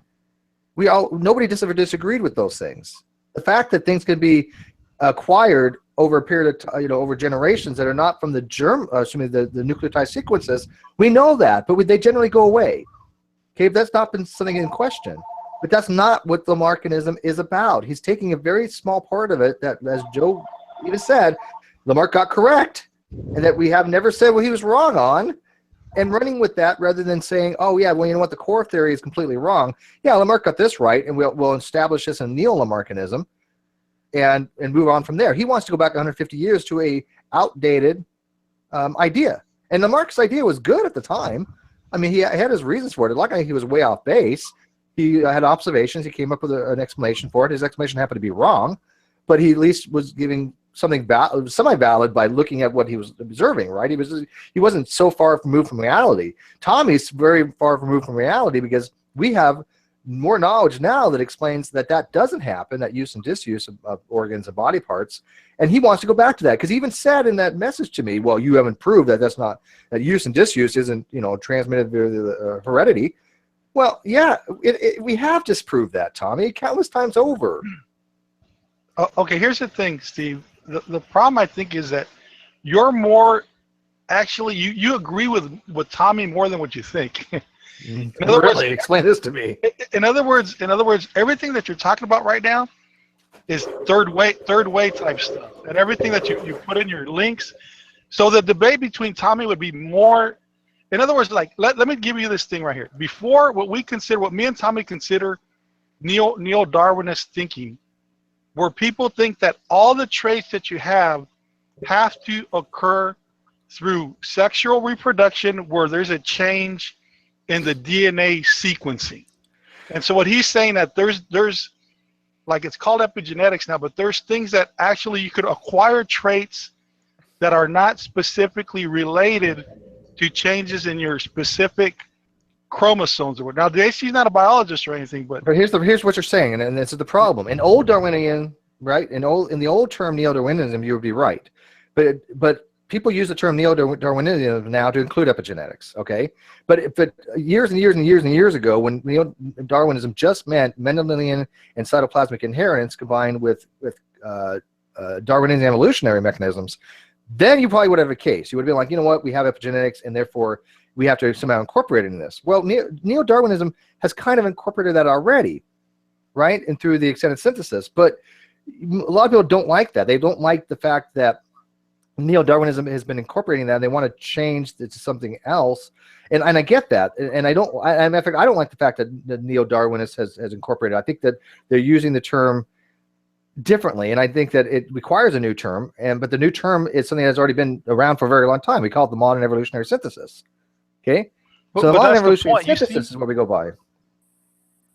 Nobody disagreed with those things. The fact that things can be acquired over a period of over generations that are not from the the nucleotide sequences, we know that, but they generally go away. Okay, that's not been something in question. But that's not what Lamarckism is about. He's taking a very small part of it that, as Joe even said, Lamarck got correct, and that we have never said what he was wrong on, and running with that rather than saying, oh, yeah, well, you know what, the core theory is completely wrong. Yeah, Lamarck got this right, and we'll establish this in neo-Lamarckism and move on from there. He wants to go back 150 years to a outdated idea. And Lamarck's idea was good at the time. I mean, he had his reasons for it. Luckily, he was way off base. He had observations. He came up with an explanation for it. His explanation happened to be wrong, but he at least was giving something semi-valid by looking at what he was observing, right? He wasn't so far removed from reality. Tommy's very far removed from reality because we have more knowledge now that explains that doesn't happen, that use and disuse of organs and body parts, and he wants to go back to that because he even said in that message to me, well, you haven't proved that that use and disuse isn't transmitted via the heredity. Well, yeah, we have disproved that, Tommy, countless times over. Okay, here's the thing, Steve. The problem, I think, is that you're more actually you agree with Tommy more than what you think. In other words, explain this to me. In other words, everything that you're talking about right now is third way type stuff, and everything that you put in your links. So the debate between Tommy would be more. In other words, like let me give you this thing right here. Before, what me and Tommy consider neo-Darwinist thinking, where people think that all the traits that you have to occur through sexual reproduction, where there's a change in the DNA sequencing. And so what he's saying that there's like, it's called epigenetics now, but there's things that actually you could acquire traits that are not specifically related to changes in your specific chromosomes. Now, he's not a biologist or anything, but here's what you're saying, and this is the problem. In old Darwinian, right? In the old term neo-Darwinism, you would be right, but people use the term neo-Darwinism now to include epigenetics. Okay, but years and years and years and years ago, when neo-Darwinism just meant Mendelian and cytoplasmic inheritance combined with Darwinian evolutionary mechanisms, then you probably would have a case. You would have been like, you know what, we have epigenetics, and therefore we have to somehow incorporate it in this. Well, neo-Darwinism has kind of incorporated that already, right? And through the extended synthesis. But a lot of people don't like that. They don't like the fact that neo-Darwinism has been incorporating that, and they want to change it to something else. And I get that. And I don't like the fact that the neo-Darwinist has incorporated. I think that they're using the term differently, and I think that it requires a new term. But the new term is something that's already been around for a very long time. We call it the modern evolutionary synthesis. Okay, so the modern evolutionary synthesis is what we go by.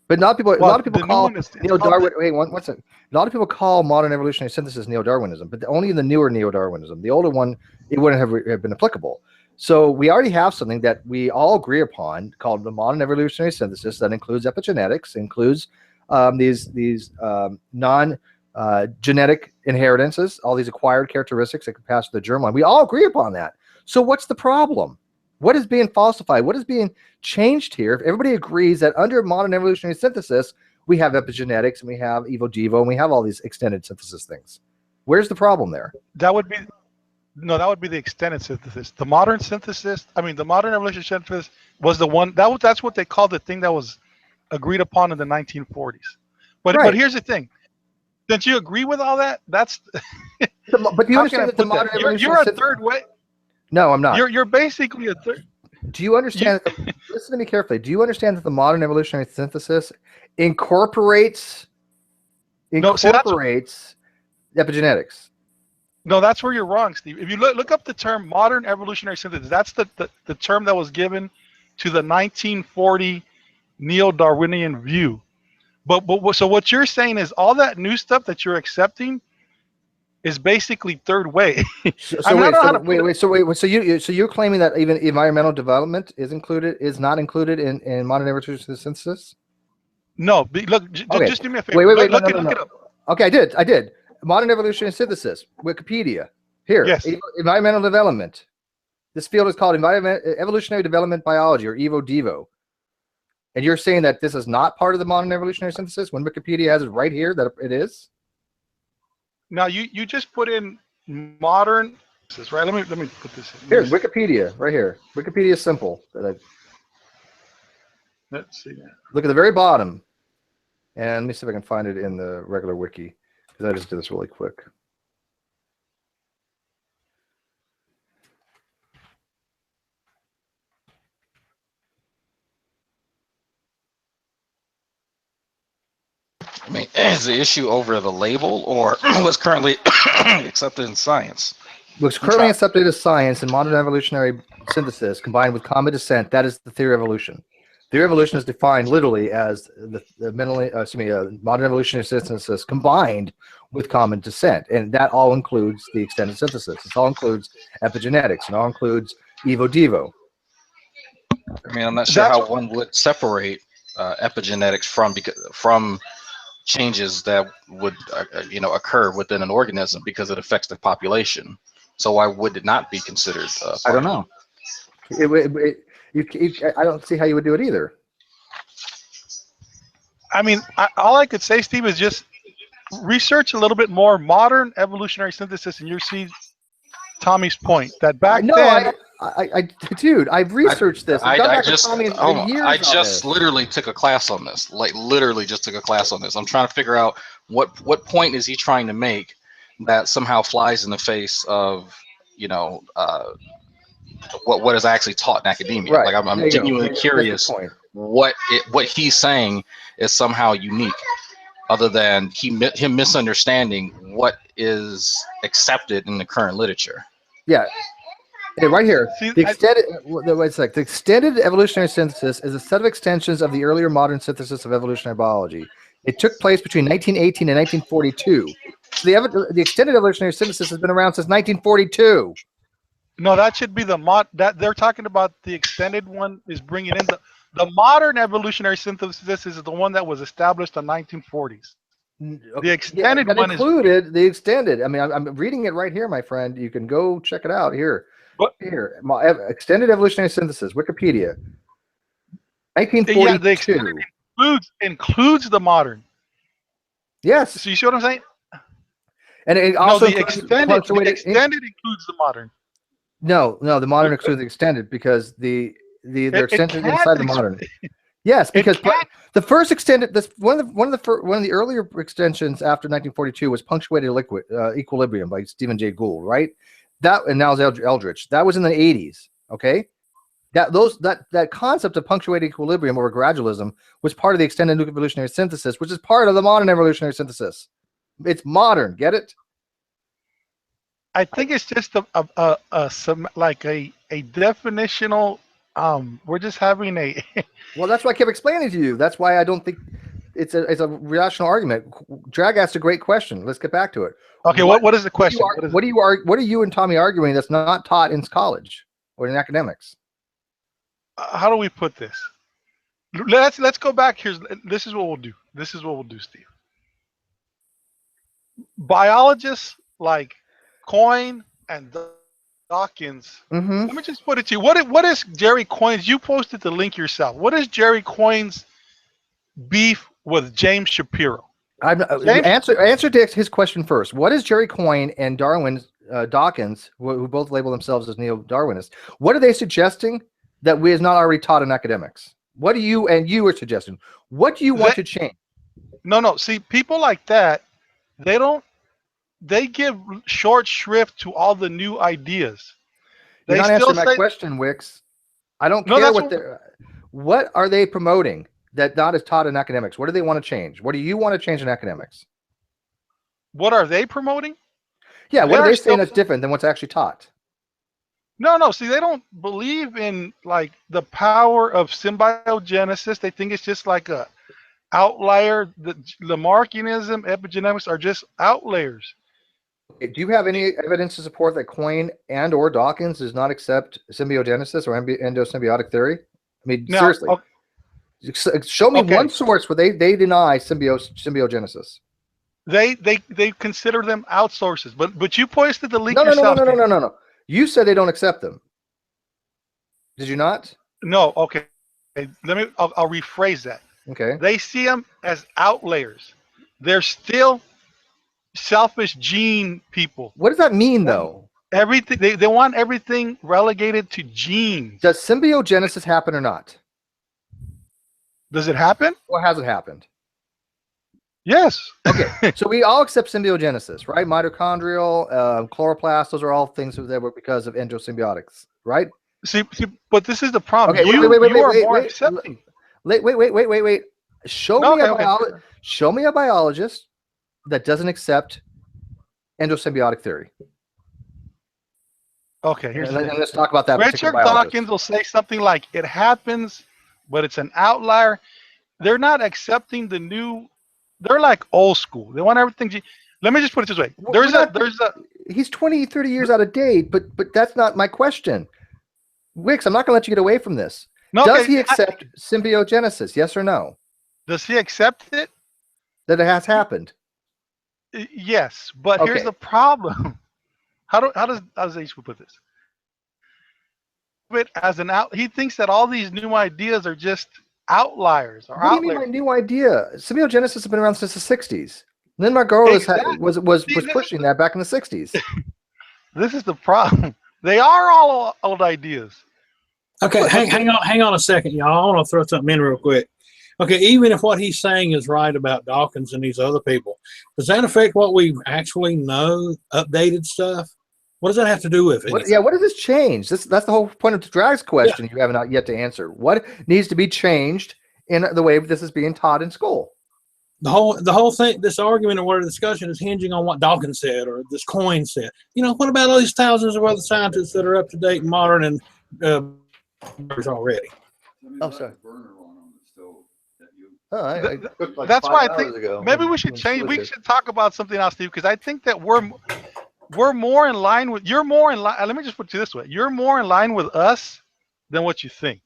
But a lot of people call neo-Darwin. Wait, one second. A lot of people call modern evolutionary synthesis neo-Darwinism, but only in the newer neo-Darwinism. The older one, it wouldn't have been applicable. So we already have something that we all agree upon called the modern evolutionary synthesis that includes epigenetics, includes these non-genetic inheritances, all these acquired characteristics that can pass to the germline. We all agree upon that. So what's the problem? What is being falsified? What is being changed here? If everybody agrees that under modern evolutionary synthesis, we have epigenetics and we have evo-devo and we have all these extended synthesis things. Where's the problem there? That would be the extended synthesis. The modern synthesis, the modern evolutionary synthesis was the one that's what they called the thing that was agreed upon in the 1940s. But right. But here's the thing. Since you agree with all that, that's. But do you understand that the modern you're a third way. No, I'm not. You're basically a third. Do you understand? Listen to me carefully. Do you understand that the modern evolutionary synthesis incorporates epigenetics? No, that's where you're wrong, Steve. If you look up the term modern evolutionary synthesis, that's the term that was given to the 1940 neo-Darwinian view. But so what you're saying is all that new stuff that you're accepting is basically third way. So you're claiming that even environmental development is not included in modern evolutionary synthesis? No, look, just do me a favor. Wait, look it up. Okay, I did. Modern evolutionary synthesis, Wikipedia. Here, yes. Environmental development. This field is called evolutionary development biology, or evo-devo. And you're saying that this is not part of the modern evolutionary synthesis when Wikipedia has it right here that it is? Now you just put in modern, right? Let me put this in. Here, Wikipedia, right here. Wikipedia is simple. Let's see that. Look at the very bottom, and let me see if I can find it in the regular wiki, because I just did this really quick. I mean, is the issue over the label or what's currently accepted in science? What's currently accepted as science and modern evolutionary synthesis combined with common descent, that is the theory of evolution. Theory of evolution is defined literally as modern evolutionary synthesis combined with common descent, and that all includes the extended synthesis. It all includes epigenetics, and all includes evo-devo. I mean, I'm not sure how one would separate epigenetics from changes that would occur within an organism because it affects the population. So why would it not be considered? I don't know. I don't see how you would do it either. I mean, all I could say, Steve, is just research a little bit more modern evolutionary synthesis, and you'll see Tommy's point that back then. Dude, I've researched this. I just literally took a class on this. Like literally just took a class on this. I'm trying to figure out what point is he trying to make that somehow flies in the face of what is actually taught in academia. Right. Like I'm genuinely curious what he's saying is somehow unique, other than him misunderstanding what is accepted in the current literature. Yeah. Hey, right here, the extended evolutionary synthesis is a set of extensions of the earlier modern synthesis of evolutionary biology. It took place between 1918 and 1942. So the extended evolutionary synthesis has been around since 1942. No, that should be that they're talking about. The extended one is bringing in the modern evolutionary synthesis is the one that was established in 1940s. The extended one included the extended. I mean, I'm reading it right here, my friend. You can go check it out here. Here, extended evolutionary synthesis, Wikipedia, 1942. Yeah, the extended includes the modern. Yes. So you see what I'm saying? And it also the extended includes the modern. No, the modern excludes the extended because they're extended inside the modern. Yes, because the first extended one of the earlier extensions after 1942 was punctuated equilibrium by Stephen Jay Gould, right? And Niles Eldredge. That was in the 80s. Okay, that concept of punctuated equilibrium or gradualism was part of the extended evolutionary synthesis, which is part of the modern evolutionary synthesis. It's modern. Get it? I think it's just a definitional. We're just having a. Well, that's why I kept explaining to you. That's why I don't think it's a rational argument. Drag asked a great question. Let's get back to it. Okay, what is the question? What are you and Tommy arguing that's not taught in college or in academics? How do we put this? Let's go back. This is what we'll do. This is what we'll do, Steve. Biologists like Coyne and Dawkins. Mm-hmm. Let me just put it to you. What is Jerry Coyne's? You posted the link yourself. What is Jerry Coyne's beef with James Shapiro? Answer to his question first. What is Jerry Coyne and Dawkins, who both label themselves as neo-Darwinists, what are they suggesting that is not already taught in academics? What do you are suggesting? What do you want to change? No. See, people like that, they give short shrift to all the new ideas. You're not answering my question, Wicks. I don't care what are they promoting that not is taught in academics? What do they want to change? What do you want to change in academics? What are they promoting? Yeah, what are they saying that's different than what's actually taught? No. See, they don't believe in like the power of symbiogenesis. They think it's just like a outlier. The Lamarckism, epigenetics are just outliers. Do you have any evidence to support that Coyne and or Dawkins does not accept symbiogenesis or endosymbiotic theory? I mean, seriously. Okay. Show me one source where they deny symbiogenesis. They consider them outsources, but you posted the link yourself. No. You said they don't accept them. Did you not? No. Okay. I'll rephrase that. Okay. They see them as outliers. They're still selfish gene people. What does that mean, though? Everything they want everything relegated to genes. Does symbiogenesis happen or not? Does it happen? Or has it happened? Yes. Okay, so we all accept symbiogenesis, right? Mitochondrial, chloroplast, those are all things that were because of endosymbiotics, right? See, but this is the problem. Okay, You are more wait. accepting. Wait. Show No, me okay. show me a biologist that doesn't accept endosymbiotic theory. Okay, here's And the thing. let's talk about that particular Richard biologist. Dawkins will say something like, "It happens, but it's an outlier." They're not accepting the new. They're like old school. They want everything. Let me just put it this way. He's 20, 30 years out of date, but that's not my question. Wicks, I'm not going to let you get away from this. No, Does okay, he accept symbiogenesis? Yes or no? Does he accept it? That it has happened? Yes, but Okay. here's the problem. How does H put this? But as an out, he thinks that all these new ideas are just outliers or What do you mean outliers. by new idea? Symbiogenesis has been around since the 60s. Lynn Margulis Exactly. was pushing that back in the 60s. This is the problem. They are all old ideas. Okay, hang on a second, y'all. I want to throw something in real quick. Okay, even if what he's saying is right about Dawkins and these other people, does that affect what we actually know, updated stuff? What does that have to do with it? What does this change? That's the whole point of Drag's question. You have not yet to answer. What needs to be changed in the way this is being taught in school? The whole thing, this argument or whatever discussion is hinging on what Dawkins said or this coin said. You know, what about all these thousands of other scientists that are up to date and modern and already? Oh, sorry. That's why I think maybe we should change. We should talk about something else, Steve, because I think that we're more in line with. You're more in line. Let me just put it this way: you're more in line with us than what you think,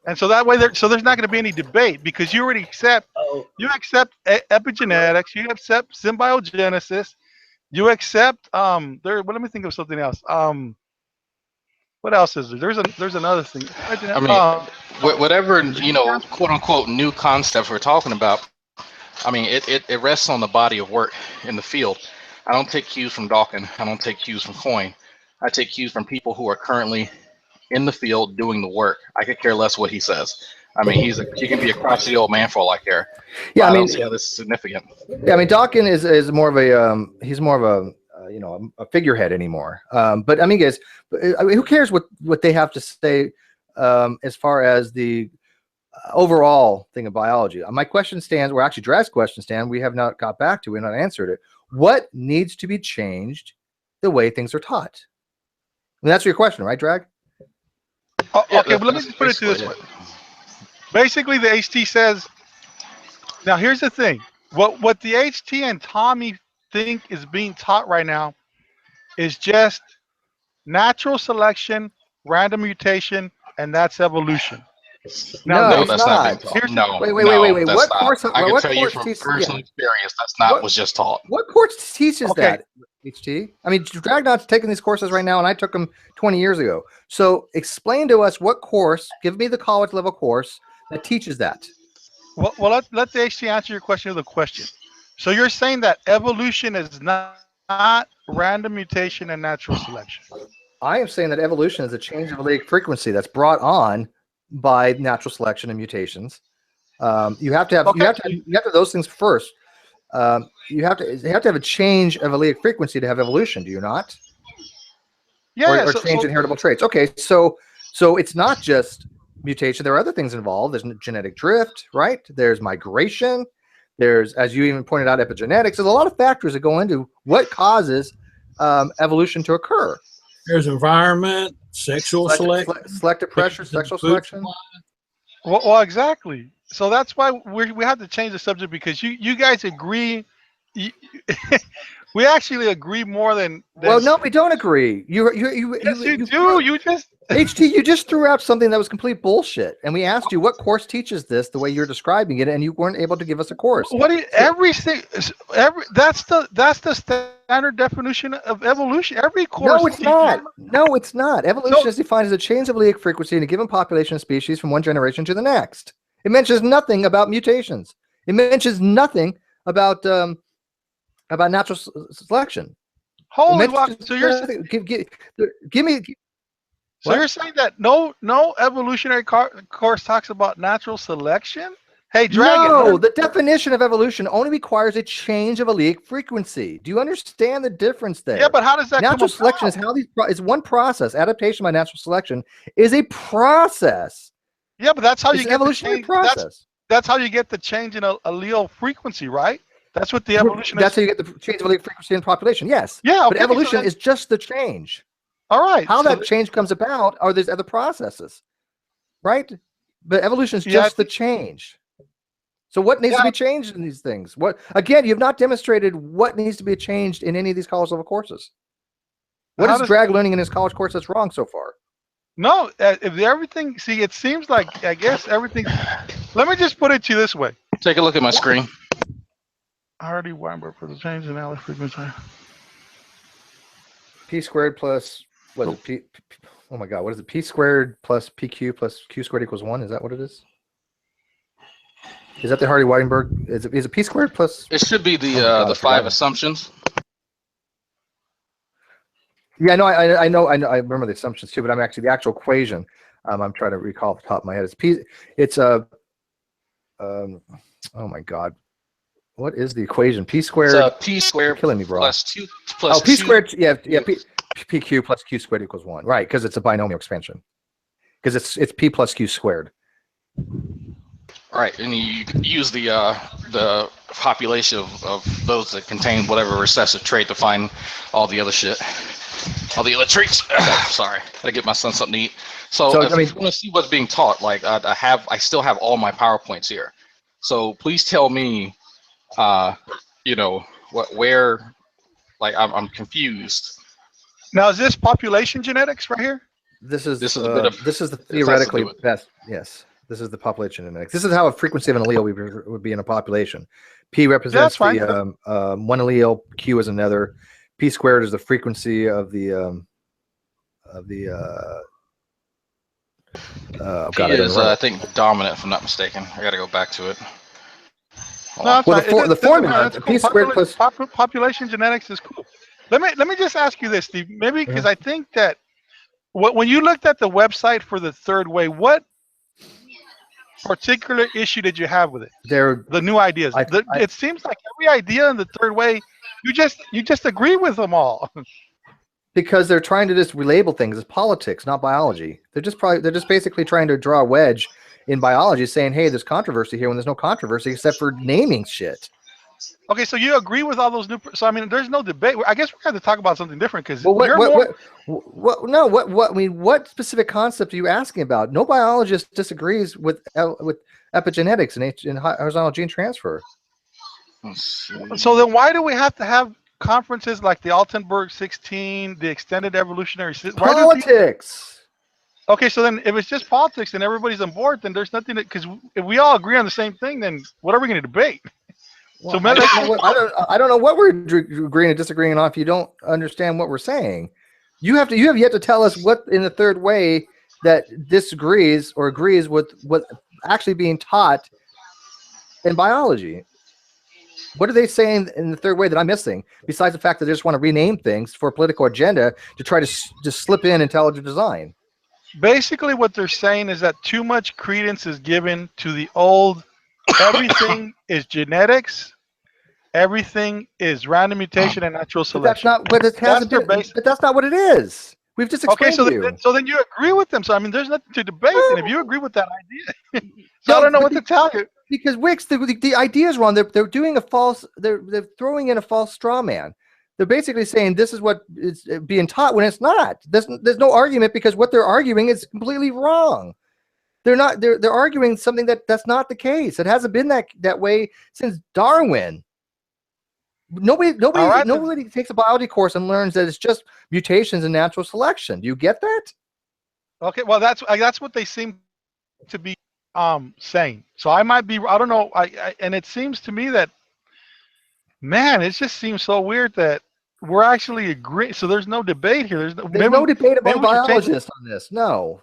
and so that way, there's not going to be any debate because you already accept. You accept epigenetics. You accept symbiogenesis. You accept Well, let me think of something else. What else is there? There's another thing. I mean, whatever quote unquote new concepts we're talking about. I mean, it rests on the body of work in the field. I don't take cues from Dawkins. I don't take cues from Coyne. I take cues from people who are currently in the field doing the work. I could care less what he says. I mean, he can be a crotchety old man for all I care. Yeah, I don't see how this is significant. Yeah, I mean, Dawkins is more of a he's more of a a figurehead anymore. But I mean, guys, who cares what they have to say as far as the overall thing of biology? My question stands, or actually Drag's question stands, we have not got back to, we have not answered it. What needs to be changed the way things are taught? And that's your question, right, Drag? Okay, but let me just put it to this way. Basically, the HT says, now here's the thing. What the HT and Tommy think is being taught right now is just natural selection, random mutation, and that's evolution. Now, No, that's not being taught. No, wait. that's What not. course? I can What tell you course from teaches? personal experience, that's not what was just taught. What course teaches Okay. that? HT. I mean, Dragnot's taking these courses right now, and I took them 20 years ago. So, explain to us what course. Give me the college level course that teaches that. Well, let the HT answer your question with a question. So you're saying that evolution is not random mutation and natural selection? I am saying that evolution is a change of allelic frequency that's brought on by natural selection and mutations. You have to have those things first. You have to have a change of allelic frequency to have evolution. Do you not? Yeah. Or change inheritable traits. Okay, so it's not just mutation. There are other things involved. There's genetic drift, right? There's migration. There's, as you even pointed out, epigenetics. There's a lot of factors that go into what causes evolution to occur. There's environment, sexual selection, selective pressure, sexual selection. Well, exactly. So that's why we have to change the subject, because you guys agree. We actually agree more than. Well, no, we don't agree. You do. You just. HT, you just threw out something that was complete bullshit, and we asked you what course teaches this the way you're describing it, and you weren't able to give us a course. That's the standard definition of evolution. Every course. No, it's not. No, it's not. Evolution is defined as a change of allelic frequency in a given population of species from one generation to the next. It mentions nothing about mutations. It mentions nothing about about natural selection. Holy It wow! mentions So you're nothing. Give me. so What? you're saying that no evolutionary course talks about natural selection? Hey, Dragon. No, the definition of evolution only requires a change of allelic frequency. Do you understand the difference there? Yeah, but how does that come Natural selection is about? how these is one process. Adaptation by natural selection is a process. Yeah, but that's how It's you an get the evolutionary change. process. That's how you get the change in allele frequency, right? That's what the evolution That's is. how you get the change of allelic frequency in population. Yes. Yeah, But okay. evolution is just the change. All right. How so that change comes about are these other processes, right? But evolution is Yeah, I just the change. So what needs to be changed in these things? What again? You've not demonstrated what needs to be changed in any of these college level courses. What is drag learning in his college course that's wrong so far? No, if everything. See, it seems like I guess everything. Let me just put it to you this way. Take a look at my screen. Hardy Weinberg for the change in allele frequency. P squared plus what is it? Oh my God, what is it? P squared plus PQ plus Q squared equals 1. Is that what it is? Is that the Hardy Weinberg? Is it P squared plus? It should be the God, the 5 assumptions. Yeah, no, I know. I remember the assumptions too, but I'm actually the actual equation. I'm trying to recall off the top of my head. It's P. It's oh my God, what is the equation? P squared. It's P squared killing me, bro. plus 2 plus P 2. squared. Yeah. PQ plus Q squared equals 1. Right, because it's a binomial expansion. Because it's P plus Q squared. Right, and you use the population of those that contain whatever recessive trait to find all the other shit, all the other traits. Sorry, gotta get my son something to eat. So if you want to see what's being taught, like I still have all my PowerPoints here. So please tell me, where, like I'm confused. Now, is this population genetics right here? This is a bit of this is the theoretically best. Yes, this is the population genetics. This is how a frequency of an allele would be in a population. P represents the one allele. Q is another. P squared is the frequency of the P is I think dominant, if I'm not mistaken. I got to go back to it. No, well, the formula cool. P squared plus population genetics is cool. Let me just ask you this, Steve. Maybe because I think that when you looked at the website for the third way, what particular issue did you have with it? The new ideas. It seems like every idea in the third way, you just agree with them all. Because they're trying to just relabel things as politics, not biology. They're just basically trying to draw a wedge in biology, saying, "Hey, there's controversy here," when there's no controversy except for naming shit. Okay, so you agree with all those new? So I mean, there's no debate. I guess we're going to talk about something different because what specific concept are you asking about? No biologist disagrees with epigenetics and horizontal gene transfer. So then, why do we have to have conferences like the Altenberg 16, the extended evolutionary system? Politics. Okay, so then if it's just politics and everybody's on board, then there's nothing because if we all agree on the same thing, then what are we going to debate? Well, so I don't know what we're agreeing and disagreeing on if you don't understand what we're saying. You have yet to tell us what in the third way that disagrees or agrees with what actually being taught in biology. What are they saying in the third way that I'm missing? Besides the fact that they just want to rename things for a political agenda to try to just slip in intelligent design. Basically, what they're saying is that too much credence is given to the old. Everything is genetics. Everything is random mutation and natural selection. But that's not what it is. We've just explained to you. So then you agree with them. So I mean, there's nothing to debate. And if you agree with that idea, so I don't know what to tell you. Because Wicks, the idea is wrong. They're doing a false. They're throwing in a false straw man. They're basically saying this is what is being taught when it's not. There's no argument because what they're arguing is completely wrong. They're arguing something that's not the case. It hasn't been that way since Darwin. Nobody takes a biology course and learns that it's just mutations and natural selection. Do you get that? Okay, well that's what they seem to be saying. So I might be, I don't know. And it seems to me that, man, it just seems so weird that we're actually agreeing. So there's no debate here. There's no debate among biologists on this. No.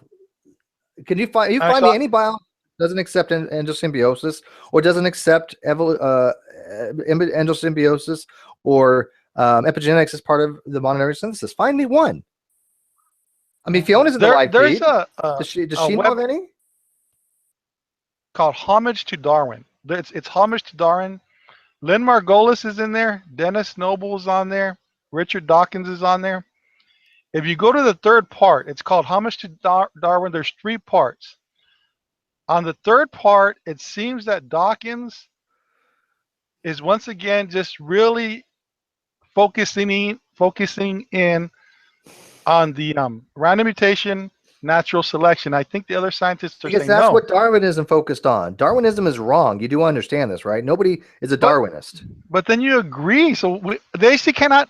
Can you find me any biologist doesn't accept endosymbiosis or doesn't accept endosymbiosis or epigenetics is part of the modern synthesis. Find me one. I mean, Fiona's in the live There's feed. a Does she a know web of any? called Homage to Darwin. It's Homage to Darwin. Lynn Margolis is in there. Dennis Noble's on there. Richard Dawkins is on there. If you go to the third part, it's called Homage to Darwin. There's 3 parts. On the third part, it seems that Dawkins is once again just really focusing in on the random mutation, natural selection. I think the other scientists are Because saying that's no. what Darwinism focused on. Darwinism is wrong. You do understand this, right? Nobody is a Darwinist. But then you agree. So they actually cannot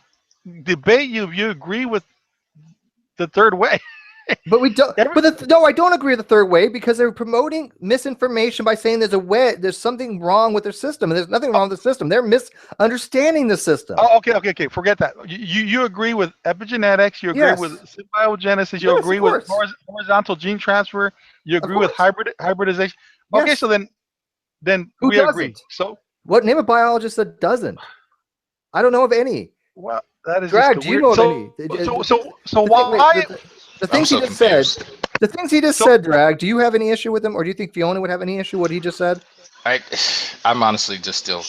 debate you if you agree with the third way. But we don't. No, I don't agree with the third way because they're promoting misinformation by saying there's something wrong with their system, and there's nothing wrong with the system. They're misunderstanding the system. Oh, okay. Forget that. You agree with epigenetics. You agree Yes. with symbiogenesis. You Yes, agree of with course. horizontal gene transfer. You agree with hybridization. Okay, Yes. so then Who we agree. doesn't? So What name a biologist that doesn't? I don't know of any. well, that is Drag, just do you know of any? So why? The things I'm he so just said. confused. The things he just said, Drag. Do you have any issue with them, or do you think Fiona would have any issue with what he just said? I'm honestly just still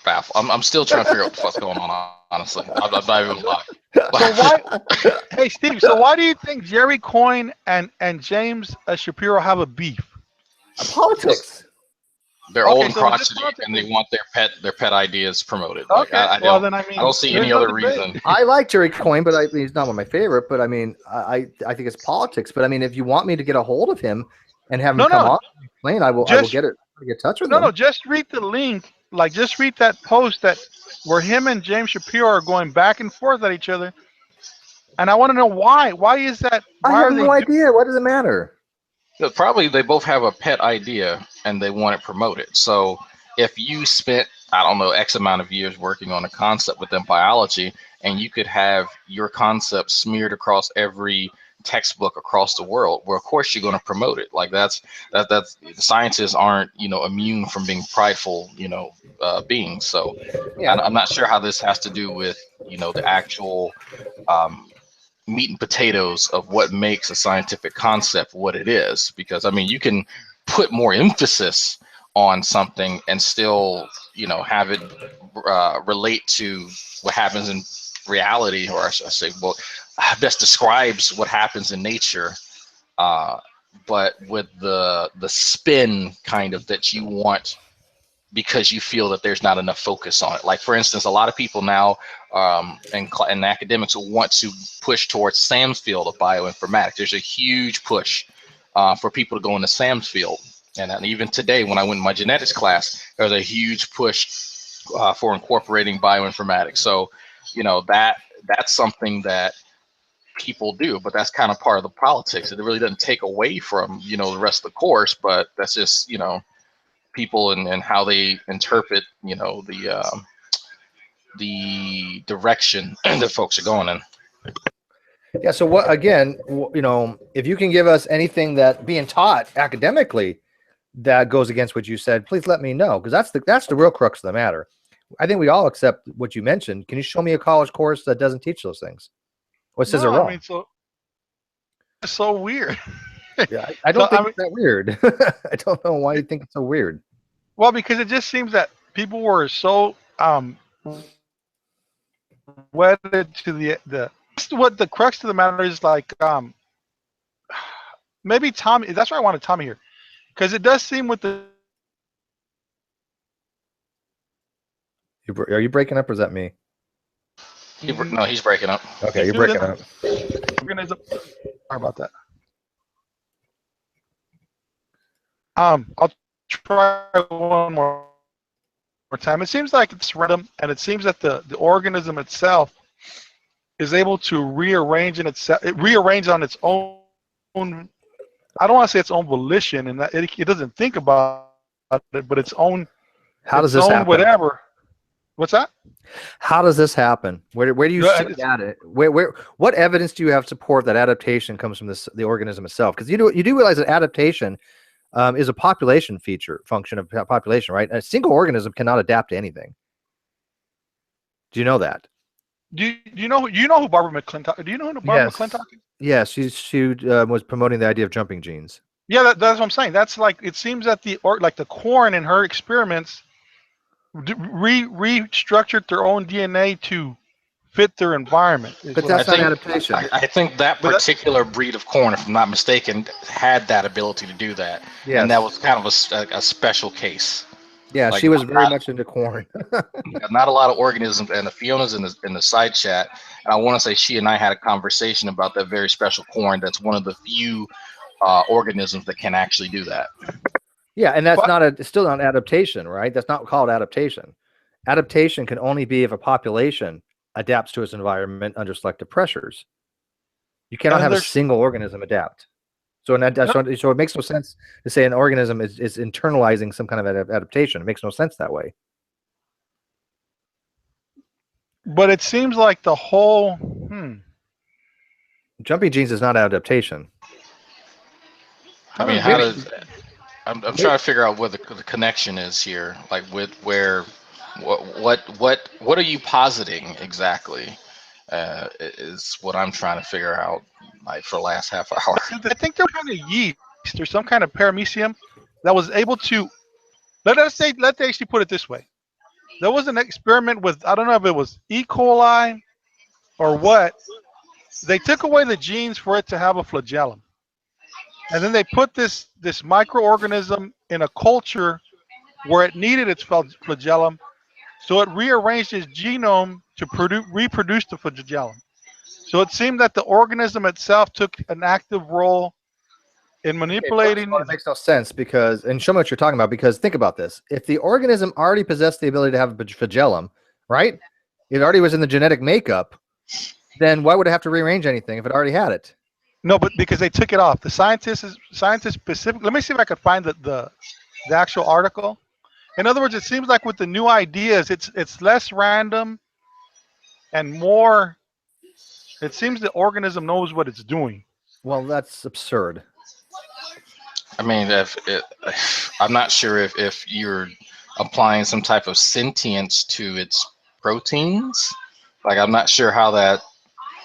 baffled. I'm still trying to figure out what's going on. Honestly, I'm not even lying. So why? Hey, Steve. So why do you think Jerry Coyne and James Shapiro have a beef? Politics. They're Okay, old and so it's just crotchety, politics. and they want their pet ideas promoted. Like, Okay. I Well, don't, then I mean, I don't see there's any no other debate. reason. I like Jerry Coyne, but he's not one of my favorite. But I mean, I think it's politics. But I mean, if you want me to get a hold of him and have him No, come no. on and explain, I will Just- get in touch with No, him. just read the link. Like, just read that post where him and James Shapiro are going back and forth at each other. And I want to know why. Why is that? I Why have are they? no idea. What does it matter? Probably they both have a pet idea and they want it promoted. So if you spent, I don't know, X amount of years working on a concept within biology, and you could have your concept smeared across every textbook across the world, well, of course you're going to promote it. Like that's scientists aren't, immune from being prideful, beings. So Yeah. I'm not sure how this has to do with, the actual meat and potatoes of what makes a scientific concept what it is, because I mean you can put more emphasis on something and still have it relate to what happens in reality, or I should say, well, best describes what happens in nature, but with the spin kind of that you want, because you feel that there's not enough focus on it. Like, for instance, a lot of people now and academics want to push towards Sam's field of bioinformatics. There's a huge push for people to go into Sam's field. And even today, when I went in my genetics class, there's a huge push for incorporating bioinformatics. So, that's something that people do, but that's kind of part of the politics. It really doesn't take away from, the rest of the course, but that's just, people and how they interpret, the direction that folks are going in. Yeah. So what? Again, if you can give us anything that being taught academically that goes against what you said, please let me know, because that's the real crux of the matter. I think we all accept what you mentioned. Can you show me a college course that doesn't teach those things? What says No, are wrong? I mean, so it's so weird. Yeah, I don't So, think it's that weird. I don't know why you think it's so weird. Well, because it just seems that people were so wedded to the what the crux of the matter is, like maybe Tommy. That's why I wanted Tommy here, because it does seem with the. Are you breaking up, or is that me? No, he's breaking up. Okay, you're breaking up. Organism. Sorry about that. I'll try one more time. It seems like it's random, and it seems that the organism itself is able to rearrange on its own. I don't want to say its own volition, and that it doesn't think about it, but its own. How does this happen? Whatever. What's that? How does this happen? Where do you see that? What evidence do you have to support that adaptation comes from the organism itself? Because you do realize that adaptation is a population function of population, right? A single organism cannot adapt to anything. Do you know that? Do you know who Barbara McClintock? Do you know who Barbara Yes. McClintock is? Yeah, she was promoting the idea of jumping genes. Yeah, that's what I'm saying. That's like, it seems that the corn in her experiments restructured their own DNA to fit their environment. But that's not adaptation. I think that particular breed of corn, if I'm not mistaken, had that ability to do that. Yes. And that was kind of a special case. Yeah, Like, she was very much into corn. Not a lot of organisms, and Fiona's in the side chat, and I want to say she and I had a conversation about that very special corn. That's one of the few organisms that can actually do that. Yeah, and that's still not adaptation, right? That's not called adaptation. Adaptation can only be if a population adapts to its environment under selective pressures. You cannot have a single organism adapt. So it makes no sense to say an organism is internalizing some kind of adaptation. It makes no sense that way. But it seems like the whole jumping genes is not adaptation. I mean, how does? I'm trying to figure out what the connection is here. Like with where, what are you positing exactly? Is what I'm trying to figure out. Like for the last half hour. I think they're kind of yeast or some kind of paramecium that was able to. Let's actually put it this way. There was an experiment with, I don't know if it was E. coli or what. They took away the genes for it to have a flagellum. And then they put this microorganism in a culture where it needed its flagellum. So it rearranged its genome to reproduce the flagellum. So it seemed that the organism itself took an active role in manipulating. It makes no sense because, and show me what you're talking about, because think about this. If the organism already possessed the ability to have a flagellum, right? It already was in the genetic makeup, then why would it have to rearrange anything if it already had it? No, but because they took it off. The scientists specifically, let me see if I can find the actual article. In other words, it seems like with the new ideas, it's less random and more. It seems the organism knows what it's doing. Well, that's absurd. I mean, I'm not sure if you're applying some type of sentience to its proteins. Like, I'm not sure how that.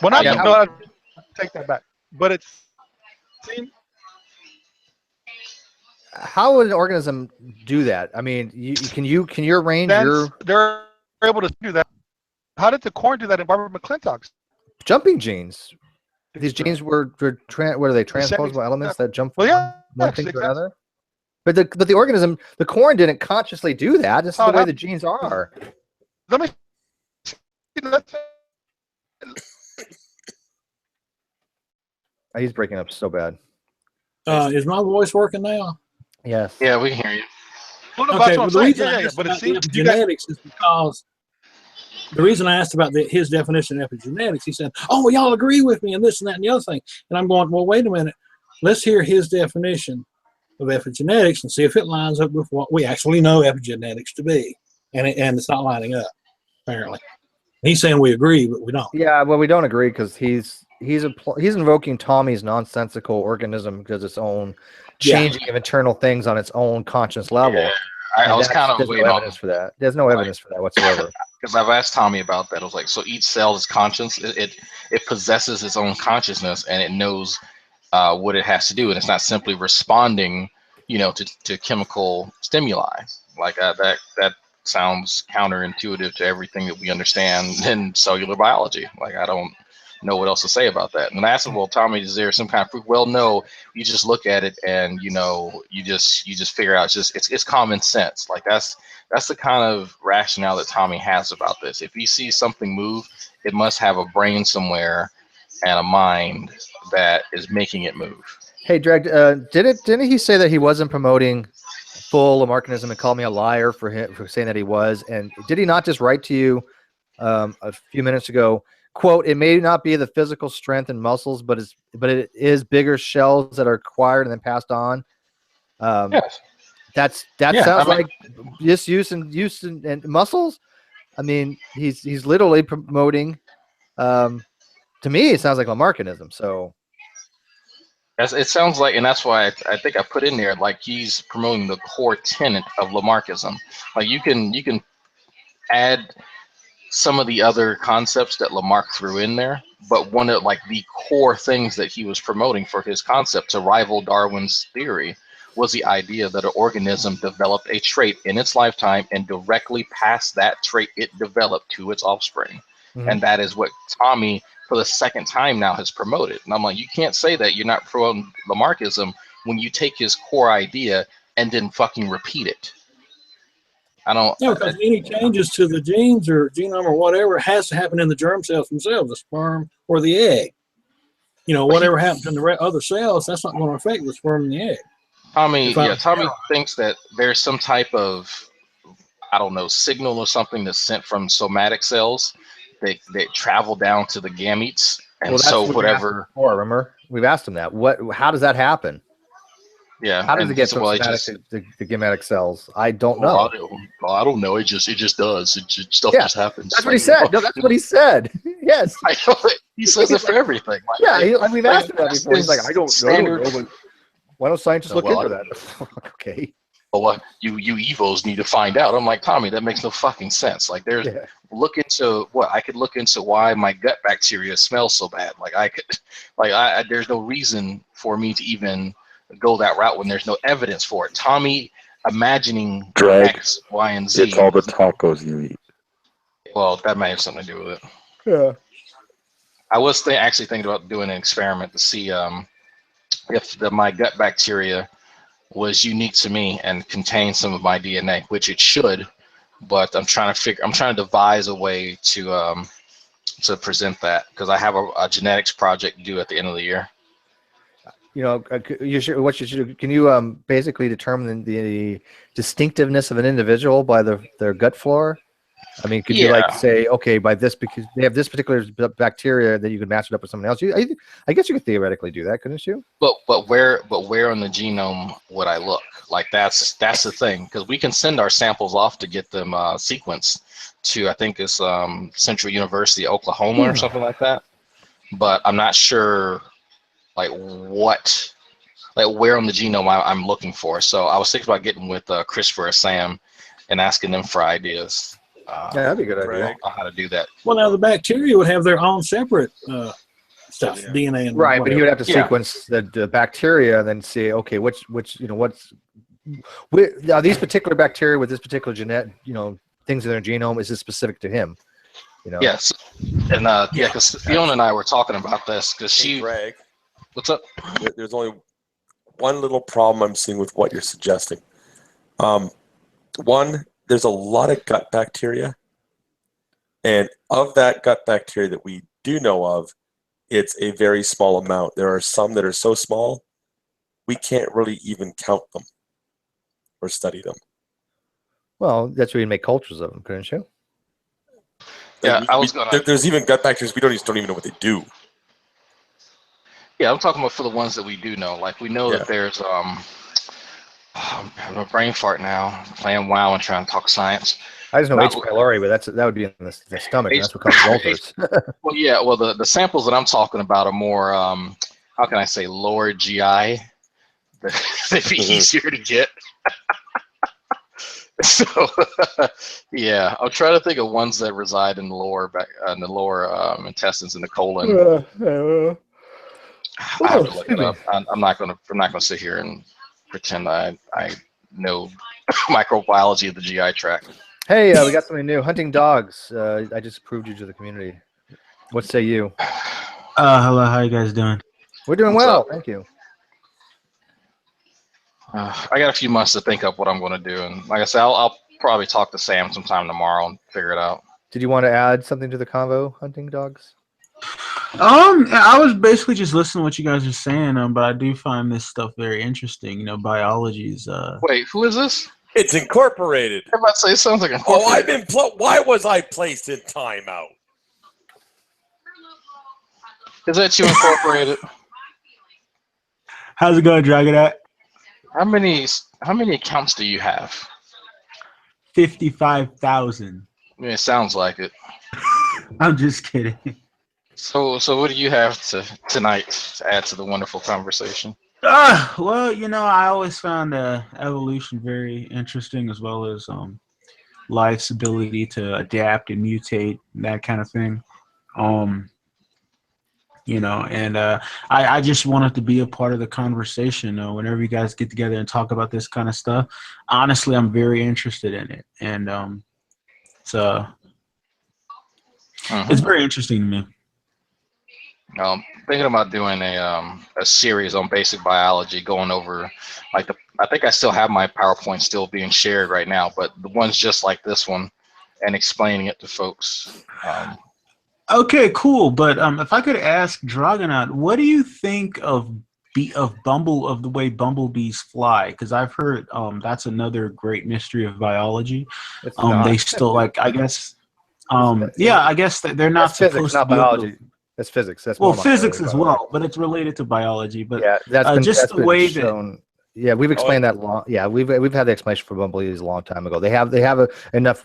Well, no, I take that back. But it's. How would an organism do that? I mean, can you arrange your? They're able to do that. How did the corn do that in Barbara McClintock's? Jumping genes. These genes were what are they? Transposable elements that jump from one thing to another. But the organism, the corn didn't consciously do that. This is the way the genes are. Let me. He's breaking up so bad. Is my voice working now? Yes. Yeah, we can hear you. Okay, well, the reason I asked about epigenetics is because the reason I asked about his definition of epigenetics, he said, "Oh, y'all agree with me and this and that and the other thing," and I'm going, "Well, wait a minute. Let's hear his definition of epigenetics and see if it lines up with what we actually know epigenetics to be." And it's not lining up, apparently. He's saying we agree, but we don't. Yeah, well, we don't agree because he's invoking Tommy's nonsensical organism because its own changing of internal things on its own conscious level. Yeah, I was kind of there's no evidence for that. There's no evidence for that whatsoever. Because I've asked Tommy about that. I was like, so each cell is conscious. It possesses its own consciousness and it knows what it has to do, and it's not simply responding, to chemical stimuli. Like that sounds counterintuitive to everything that we understand in cellular biology. Like I don't know what else to say about that. And I asked him, well, Tommy, is there some kind of proof? Well, no, you just look at it and you just figure out it's common sense. Like that's the kind of rationale that Tommy has about this. If he sees something move, it must have a brain somewhere and a mind that is making it move. Hey, Dreg, didn't he say that he wasn't promoting full Lamarckism and called me a liar for saying that he was? And did he not just write to you a few minutes ago? Quote, "It may not be the physical strength and muscles, but it is bigger shells that are acquired and then passed on." Yes. That sounds like just use and muscles. I mean, he's literally promoting. To me, it sounds like Lamarckism. So it sounds like, and that's why I think I put in there like he's promoting the core tenet of Lamarckism. Like you can add some of the other concepts that Lamarck threw in there, but one of like the core things that he was promoting for his concept to rival Darwin's theory was the idea that an organism developed a trait in its lifetime and directly passed that trait it developed to its offspring. And that is what Tommy, for the second time now, has promoted. And I'm like, you can't say that you're not promoting Lamarckism when you take his core idea and then fucking repeat it. I don't. Yeah, because any changes to the genes or genome or whatever has to happen in the germ cells themselves, the sperm or the egg. You know, whatever happens in the other cells, that's not going to affect the sperm and the egg. Tommy thinks that there's some type of, I don't know, signal or something that's sent from somatic cells that travel down to the gametes, and so whatever. Remember, we've asked him that. How does that happen? Yeah. How does it get from somatic to the gametic cells? I don't know. I don't know. It just does. Stuff just happens. That's what he said. No, that's what he said. Yes. I know. He says it for everything. Like, we've asked him that before. He's like, I don't know. Why don't scientists look into that? Okay. Well, you evos need to find out. I'm like, Tommy, that makes no fucking sense. Like, look into what I could look into why my gut bacteria smells so bad. There's no reason for me to even go that route when there's no evidence for it. Tommy imagining X, Y, and Z. It's all the tacos you eat. Well, that may have something to do with it. Yeah. I was actually thinking about doing an experiment to see if my gut bacteria was unique to me and contained some of my DNA, which it should. But I'm trying to devise a way to present that, because I have a genetics project due at the end of the year. You know, what you should do? Can you basically determine the distinctiveness of an individual by their gut flora? I mean, could you like say, okay, by this, because they have this particular bacteria, that you could match it up with someone else? I guess you could theoretically do that, couldn't you? But where on the genome would I look? Like that's the thing, because we can send our samples off to get them sequenced to, I think it's Central University, Oklahoma or something like that. But I'm not sure where on the genome I'm looking for. So I was thinking about getting with CRISPR or Sam and asking them for ideas. That'd be a good idea. On how to do that. Well, now the bacteria would have their own separate stuff, DNA, and right. whatever. But he would have to sequence the bacteria and then see, okay, which are these particular bacteria with this particular things in their genome, is this specific to him? Yes, and because Fiona and I were talking about this because Greg, what's up? There's only one little problem I'm seeing with what you're suggesting. One, there's a lot of gut bacteria, and of that gut bacteria that we do know of, it's a very small amount. There are some that are so small we can't really even count them or study them. Well, that's where you make cultures of them, couldn't you? Yeah, there's even gut bacteria we don't even know what they do. Yeah, I'm talking about for the ones that we do know. Like we know that there's I'm having a brain fart now, playing WoW and trying to talk science. I just know H. pylori, but that would be in the stomach. And that's what causes ulcers. Well, yeah. Well, the samples that I'm talking about are more, how can I say, lower GI. They'd be easier to get. So, yeah, I'll try to think of ones that reside in the lower intestines, in the colon. I have to look it up. I'm not gonna sit here and pretend I know microbiology of the GI tract. Hey, we got something new. Hunting dogs. I just approved you to the community. What say you? Hello, how you guys doing? We're doing well, thank you. I got a few months to think up what I'm going to do, and like I said, I'll probably talk to Sam sometime tomorrow and figure it out. Did you want to add something to the convo, hunting dogs? I was basically just listening to what you guys are saying, but I do find this stuff very interesting. You know, biology is. Wait, who is this? It's Incorporated. I'm about to say it sounds like Incorporated. Why was I placed in timeout? Is that you, Incorporated? How's it going, Dragonite? How many accounts do you have? 55,000. I mean, it sounds like it. I'm just kidding. So what do you have tonight to add to the wonderful conversation? Well, you know, I always found evolution very interesting, as well as life's ability to adapt and mutate, that kind of thing. And I just wanted to be a part of the conversation. Whenever you guys get together and talk about this kind of stuff, honestly, I'm very interested in it, and it's very interesting to me. Thinking about doing a series on basic biology, going over I think I still have my PowerPoint still being shared right now, but the ones just like this one, and explaining it to folks. Okay, cool. But if I could ask Dragonaut, what do you think of the way bumblebees fly? Because I've heard that's another great mystery of biology. They still I guess. I guess that they're not physics, supposed not to be biology. That's physics. That's well, more physics as biology. well, but it's related to biology. But Yeah, that's been way shown. Yeah, we've explained that long. Yeah, we've had the explanation for bumblebees a long time ago. They have enough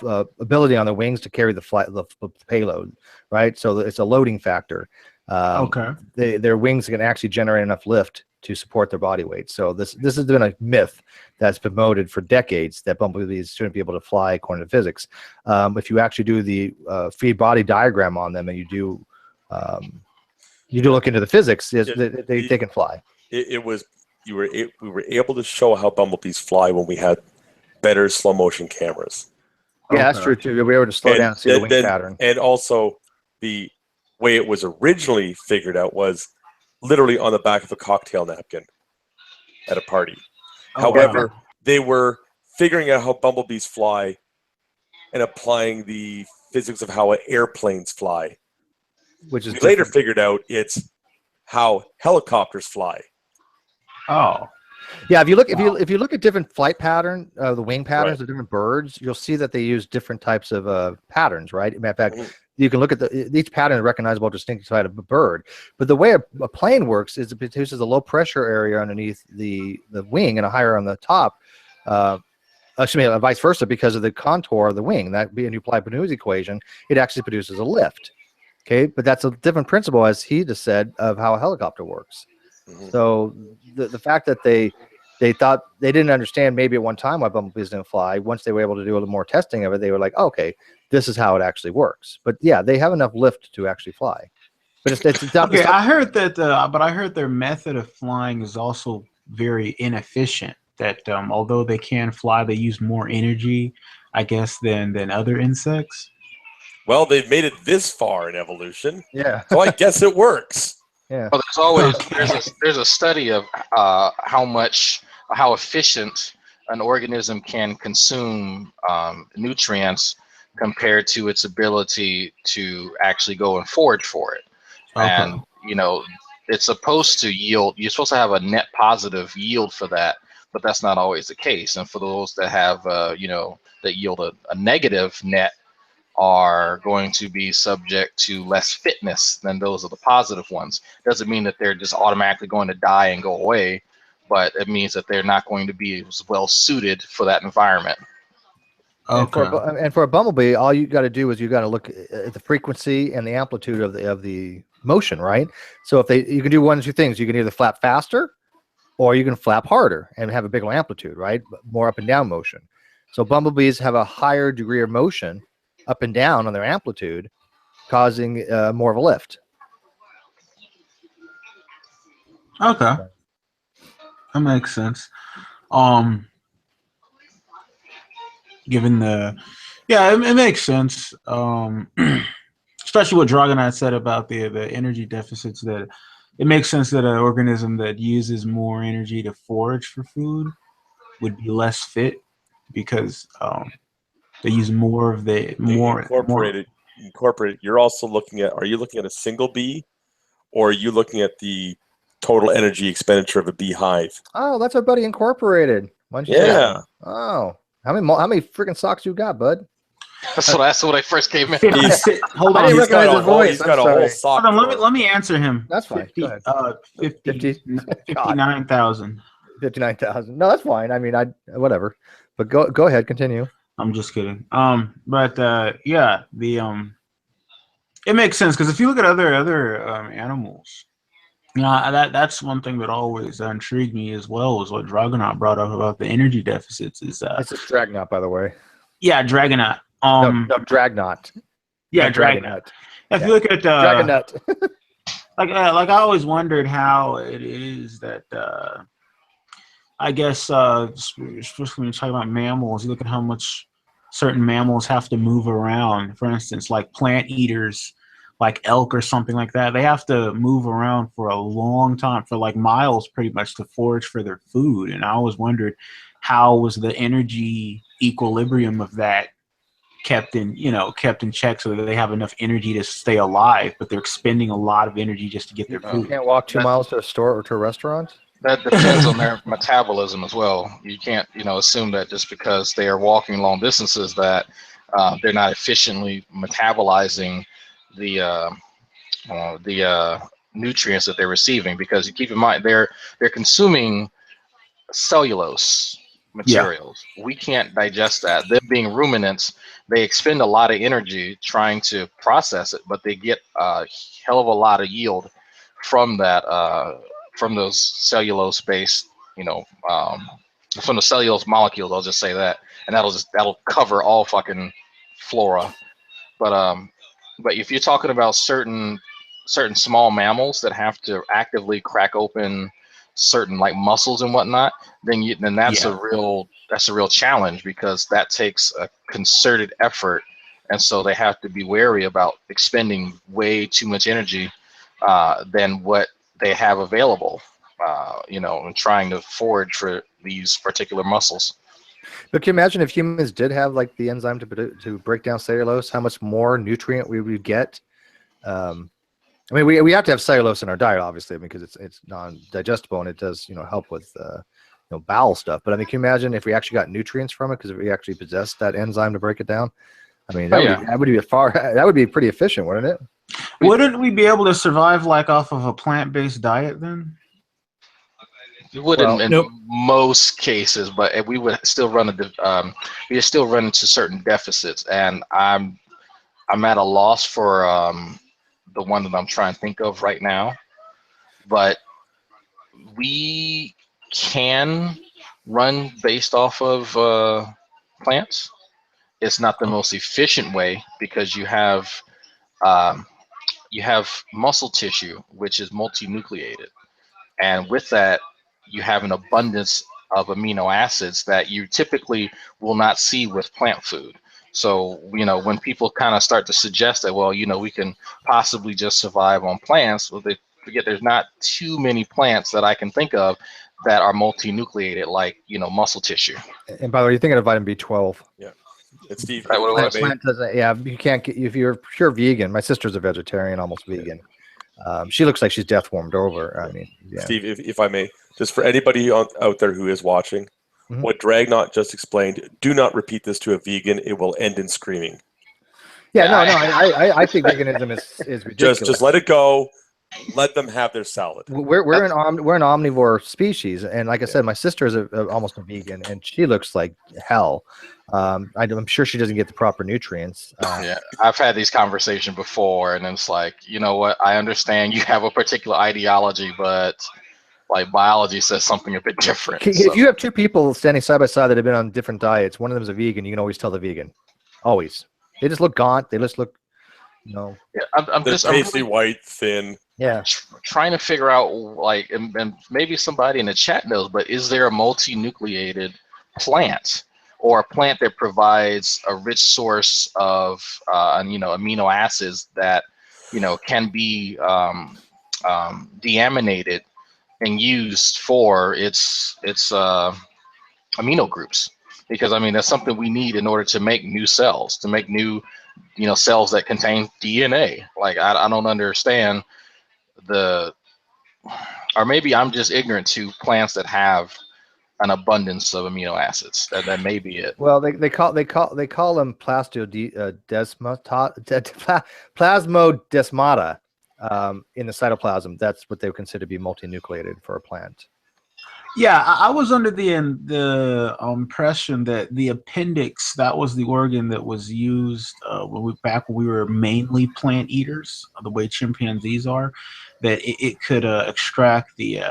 ability on their wings to carry the payload, right? So it's a loading factor. Okay. Their wings can actually generate enough lift to support their body weight. So this has been a myth that's been promoted for decades that bumblebees shouldn't be able to fly according to physics. If you actually do the free body diagram on them and you do look into the physics, they can fly. We were able to show how bumblebees fly when we had better slow motion cameras. Yeah, that's true too. We were able to slow down and see the wing pattern. And also the way it was originally figured out was literally on the back of a cocktail napkin at a party. However, they were figuring out how bumblebees fly and applying the physics of how airplanes fly. Which is we later figured out it's how helicopters fly. Oh. Yeah, if you look at different flight pattern, the wing patterns of different birds, you'll see that they use different types of patterns, right? In fact, you can look at each pattern is recognizable, distinct side of a bird. But the way a plane works is it produces a low pressure area underneath the wing and a higher on the top. Vice versa, because of the contour of the wing. That being you apply Bernoulli's equation, it actually produces a lift. Okay, but that's a different principle, as he just said, of how a helicopter works. So the fact that they thought they didn't understand maybe at one time why bumblebees didn't fly. Once they were able to do a little more testing of it, they were like, okay, this is how it actually works. But yeah, they have enough lift to actually fly. But it's not, okay. I heard that, but I heard their method of flying is also very inefficient. That although they can fly, they use more energy, I guess, than other insects. Well, they've made it this far in evolution. Yeah. So I guess it works. Yeah. Well, there's a study of how efficient an organism can consume nutrients compared to its ability to actually go and forage for it. Okay. And it's supposed to yield. You're supposed to have a net positive yield for that, but that's not always the case. And for those that have that yield a negative net, are going to be subject to less fitness than those of the positive ones. Doesn't mean that they're just automatically going to die and go away, but it means that they're not going to be as well suited for that environment. Okay. And for a bumblebee, all you got to do is you got to look at the frequency and the amplitude of the motion, right? So you can do one of two things. You can either flap faster, or you can flap harder and have a bigger amplitude, right? More up and down motion. So bumblebees have a higher degree of motion up and down on their amplitude, causing more of a lift. Okay, that makes sense. Given it makes sense. Especially what Dragonaut said about the energy deficits. That it makes sense that an organism that uses more energy to forage for food would be less fit because they use more of incorporated. You're also are you looking at a single bee, or are you looking at the total energy expenditure of a beehive? Oh, that's our buddy Incorporated. Why don't you say that? Oh, how many freaking socks you got, bud? That's what I saw when I first came in. Hold on, he's got a voice. He's got a whole sock. Hold on, let me answer him. That's fine. 59,000. 59,000. No, that's fine. I mean, whatever. But go ahead, continue. I'm just kidding. It makes sense because if you look at other animals, that's one thing that always intrigued me as well, was what Dragonaut brought up about the energy deficits. Is it's just Dragonaut, by the way. Yeah, Dragonite. No, Dragnot. Yeah, Not Dragonite. If Yeah. you look at Dragonut. like I always wondered how it is that I guess especially when you're talking about mammals, you look at how much certain mammals have to move around. For instance, like plant eaters, like elk or something like that, they have to move around for a long time, for like miles pretty much, to forage for their food. And I always wondered how was the energy equilibrium of that kept in check so that they have enough energy to stay alive, but they're expending a lot of energy just to get their You food. can't walk 2 miles to a store or to a restaurant. That depends on their metabolism as well. You can't, assume that just because they are walking long distances that they're not efficiently metabolizing the nutrients that they're receiving. Because you keep in mind they're consuming cellulose materials. We can't digest that. Them being ruminants, they expend a lot of energy trying to process it, but they get a hell of a lot of yield from that. From those cellulose-based, from the cellulose molecules. I'll just say that, and that'll cover all fucking flora. But if you're talking about certain small mammals that have to actively crack open certain like muscles and whatnot, then that's a real challenge, because that takes a concerted effort, and so they have to be wary about expending way too much energy than what they have available, and trying to forage for these particular muscles. But can you imagine if humans did have like the enzyme to break down cellulose, how much more nutrient we would get? I mean, we have to have cellulose in our diet, obviously, because it's non-digestible and it does help with bowel stuff. But I mean, can you imagine if we actually got nutrients from it because we actually possess that enzyme to break it down? I mean, that would be pretty efficient, wouldn't it? Wouldn't we be able to survive like off of a plant-based diet then? You wouldn't in most cases, but we would still run into certain deficits, and I'm at a loss for the one that I'm trying to think of right now. But we can run based off of plants. It's not the most efficient way, because you have muscle tissue, which is multinucleated, and with that you have an abundance of amino acids that you typically will not see with plant food. So when people kind of start to suggest that, well, we can possibly just survive on plants, well, they forget there's not too many plants that I can think of that are multinucleated like muscle tissue. And by the way, you're thinking of vitamin B12. Yeah. And Steve, Plant doesn't. Yeah, you can't get, if you're pure vegan. My sister's a vegetarian, almost vegan. She looks like she's death warmed over. I mean, yeah. Steve, if I may, just for anybody out there who is watching, what Dragnot just explained, do not repeat this to a vegan. It will end in screaming. Yeah, I think veganism is ridiculous. Just let it go. Let them have their salad. We're an omnivore species, and like I said, my sister is almost a vegan, and she looks like hell. I'm sure she doesn't get the proper nutrients. Yeah, I've had these conversations before, and it's like, you know what? I understand you have a particular ideology, but like biology says something a bit different. If you have two people standing side by side that have been on different diets, one of them is a vegan, you can always tell the vegan. Always. They just look gaunt. They just look, Yeah, I'm pasty white, thin. Yeah. Trying to figure out, like, and maybe somebody in the chat knows, but is there a multinucleated plant, or a plant that provides a rich source of amino acids that can be deaminated and used for its amino groups? Because I mean, that's something we need in order to make new cells, to make new cells that contain DNA. Like, I don't understand or maybe I'm just ignorant to plants that have an abundance of amino acids. That may be it. Well, they call them plasmodesmata in the cytoplasm. That's what they would consider to be multinucleated for a plant. Yeah, I was under the impression that the appendix, that was the organ that was used back when we were mainly plant eaters, the way chimpanzees are, that it could extract the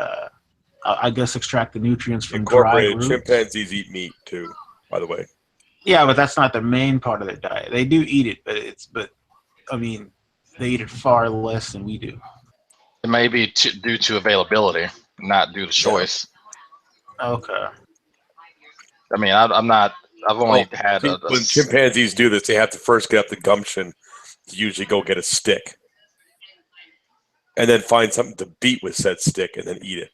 nutrients from dry roots. Chimpanzees eat meat too, by the way. Yeah, but that's not the main part of their diet. They do eat it, but I mean, they eat it far less than we do. It may be due to availability, not due to choice. Okay. I mean, I'm not. I've only had when chimpanzees do this, they have to first get up the gumption to usually go get a stick, and then find something to beat with said stick, and then eat it.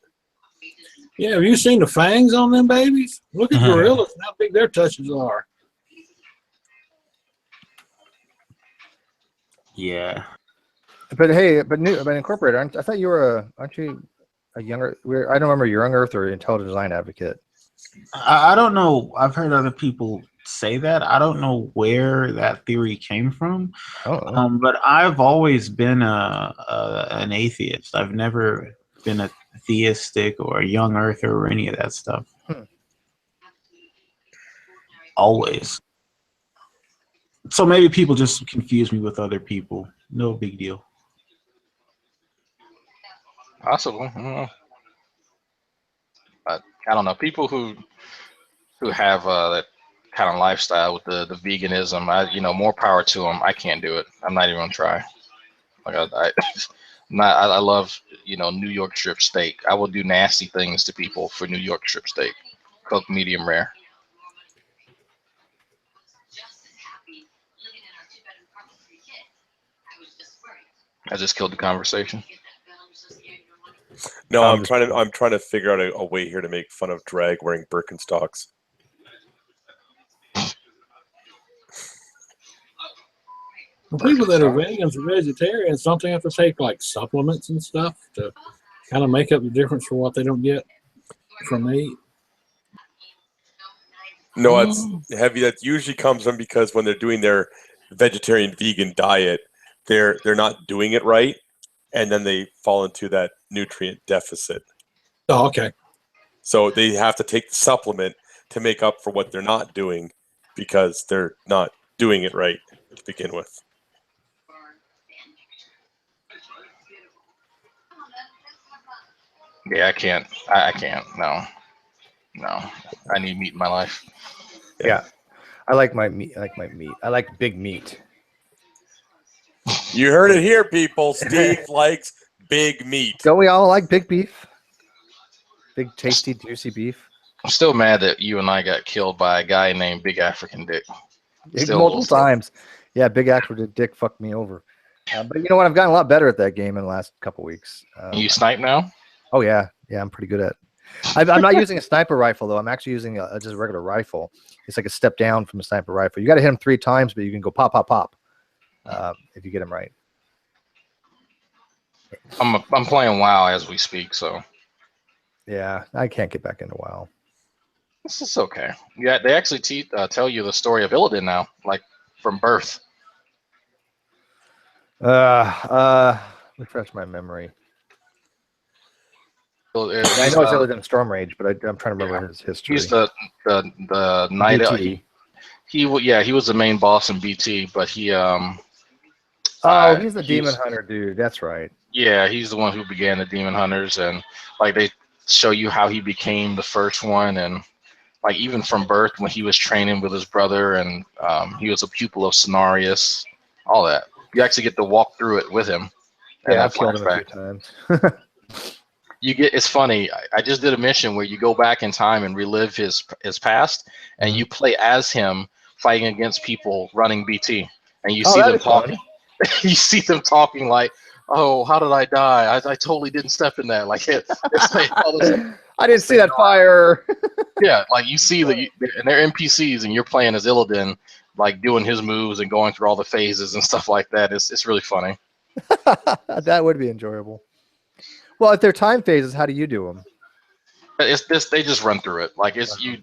Yeah, have you seen the fangs on them babies? Look at gorillas and how big their touches are. Yeah. But hey, but Incorporated, I thought you were aren't you a younger? I don't remember young Earth or intelligent design advocate. I don't know. I've heard other people say that. I don't know where that theory came from. Oh. But I've always been an atheist. I've never been a theistic or a young earther or any of that stuff. Always. So maybe people just confuse me with other people. No big deal. Possible. I don't know. But I don't know. People who have that kind of lifestyle with the veganism, more power to them. I can't do it. I'm not even gonna try. Like I love New York strip steak. I will do nasty things to people for New York strip steak, cooked medium rare. I just killed the conversation. No, I'm trying to figure out a way here to make fun of drag wearing Birkenstocks. The people that are vegans or vegetarians, don't they have to take like supplements and stuff to kind of make up the difference for what they don't get from meat? No, it's heavy. That usually comes from because when they're doing their vegetarian vegan diet, they're not doing it right, and then they fall into that nutrient deficit. Oh, okay. So they have to take the supplement to make up for what they're not doing because they're not doing it right to begin with. Yeah, I can't. I can't. No. I need meat in my life. Yeah. I like my meat. I like big meat. You heard it here, people. Steve likes big meat. Don't we all like big beef? Big, tasty, juicy beef. I'm still mad that you and I got killed by a guy named Big African Dick. Multiple times. Yeah, Big African Dick fucked me over. But you know what? I've gotten a lot better at that game in the last couple weeks. You snipe now? Oh, yeah. Yeah, I'm pretty good at it. I'm not using a sniper rifle, though. I'm actually using just a regular rifle. It's like a step down from a sniper rifle. You got to hit him 3 times, but you can go pop, pop, pop if you get him right. I'm playing WoW as we speak, so. Yeah, I can't get back into WoW. This is okay. Yeah, they actually tell you the story of Illidan now, like from birth. Refresh my memory. I know it's Illidan Storm Rage, but I'm trying to remember his history. He's the knight. He was the main boss in BT, but he he's the demon hunter dude. That's right. Yeah, he's the one who began the demon hunters, and like they show you how he became the first one, and like even from birth when he was training with his brother, and he was a pupil of Cenarius, all that. You actually get to walk through it with him. Yeah, I've killed him a few times. It's funny. I just did a mission where you go back in time and relive his past, and you play as him fighting against people running BT, and you see them talking. You see them talking like, "Oh, how did I die? I totally didn't step in that." Like it's like all this, I didn't see that fire. Yeah, like you see and they're NPCs, and you're playing as Illidan, like doing his moves and going through all the phases and stuff like that. It's really funny. That would be enjoyable. Well, if they're time phases, how do you do them? It's this. They just run through it. Like you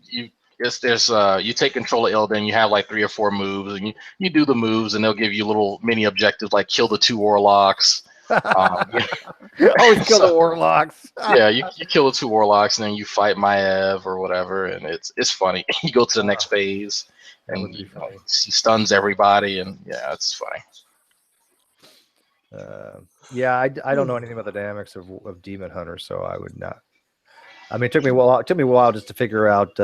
take control of Illidan. You have like 3 or 4 moves, and you do the moves, and they'll give you little mini objectives like kill the 2 warlocks. Always kill the warlocks. Yeah, you kill the 2 warlocks, and then you fight Maev or whatever, and it's funny. You go to the next phase, and he stuns everybody, and yeah, it's funny. Yeah, I don't know anything about the dynamics of Demon Hunter, so I would not. I mean, it took me a while just to figure out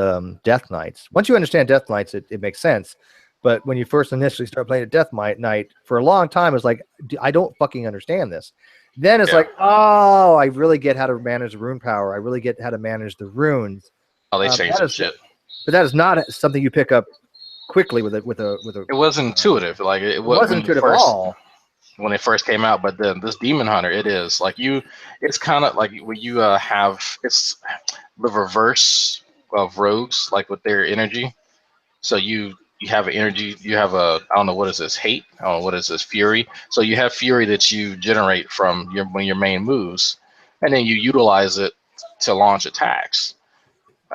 Death Knights. Once you understand Death Knights, it makes sense. But when you first initially start playing a Death Knight, for a long time, it was like, I don't fucking understand this. Then it's like, oh, I really get how to manage the rune power. I really get how to manage the runes. Oh, they changed some shit. But that is not something you pick up quickly with a. It wasn't intuitive. Like it wasn't intuitive at all when it first came out. But then this Demon Hunter, it is like it's kind of like when you have it's the reverse of rogues, like with their energy. So you have an energy, you have I don't know, what is this, hate? I don't know, what is this, fury? So you have fury that you generate from one of your main moves, and then you utilize it to launch attacks.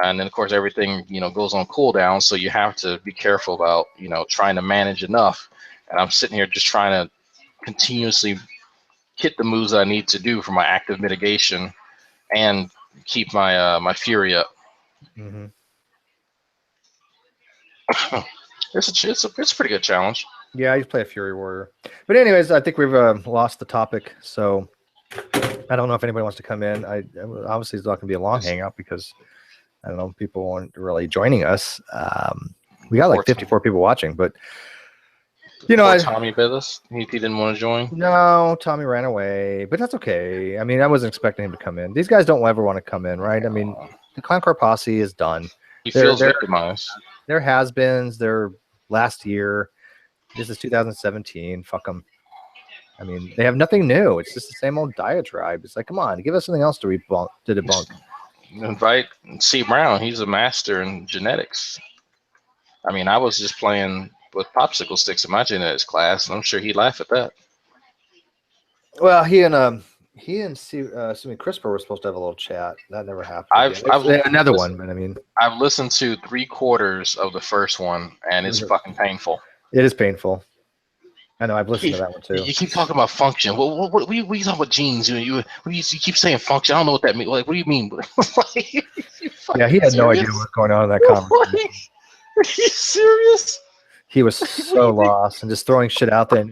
And then of course everything goes on cooldown, so you have to be careful about trying to manage enough. And I'm sitting here just trying to continuously hit the moves I need to do for my active mitigation and keep my my fury up. Mm-hmm. It's a pretty good challenge. Yeah, I just play a Fury Warrior. But anyways, I think we've lost the topic, so I don't know if anybody wants to come in. Obviously it's not going to be a long hangout because I don't know, people aren't really joining us. We got like 54 people watching, but Tommy bit us. He didn't want to join. No, Tommy ran away, but that's okay. I mean, I wasn't expecting him to come in. These guys don't ever want to come in, right? I mean, the Clowncar posse is done. He feels victimized. There has-beens. They're last year. This is 2017. Fuck them. I mean, they have nothing new. It's just the same old diatribe. It's like, come on, give us something else to debunk. Invite C. Brown. He's a master in genetics. I mean, I was just playing with popsicle sticks in my genetics class, and I'm sure he'd laugh at that. Well, he and CRISPR were supposed to have a little chat. That never happened. Another one, but I mean, I've listened to 3/4 of the first one, and it's fucking painful. It is painful. I know. I've listened to that one too. You keep talking about function. What are you talking about genes? You keep saying function. I don't know what that means. Like, what do you mean? Yeah, he had no idea what was going on in that conversation. Are you serious? He was so lost and just throwing shit out there.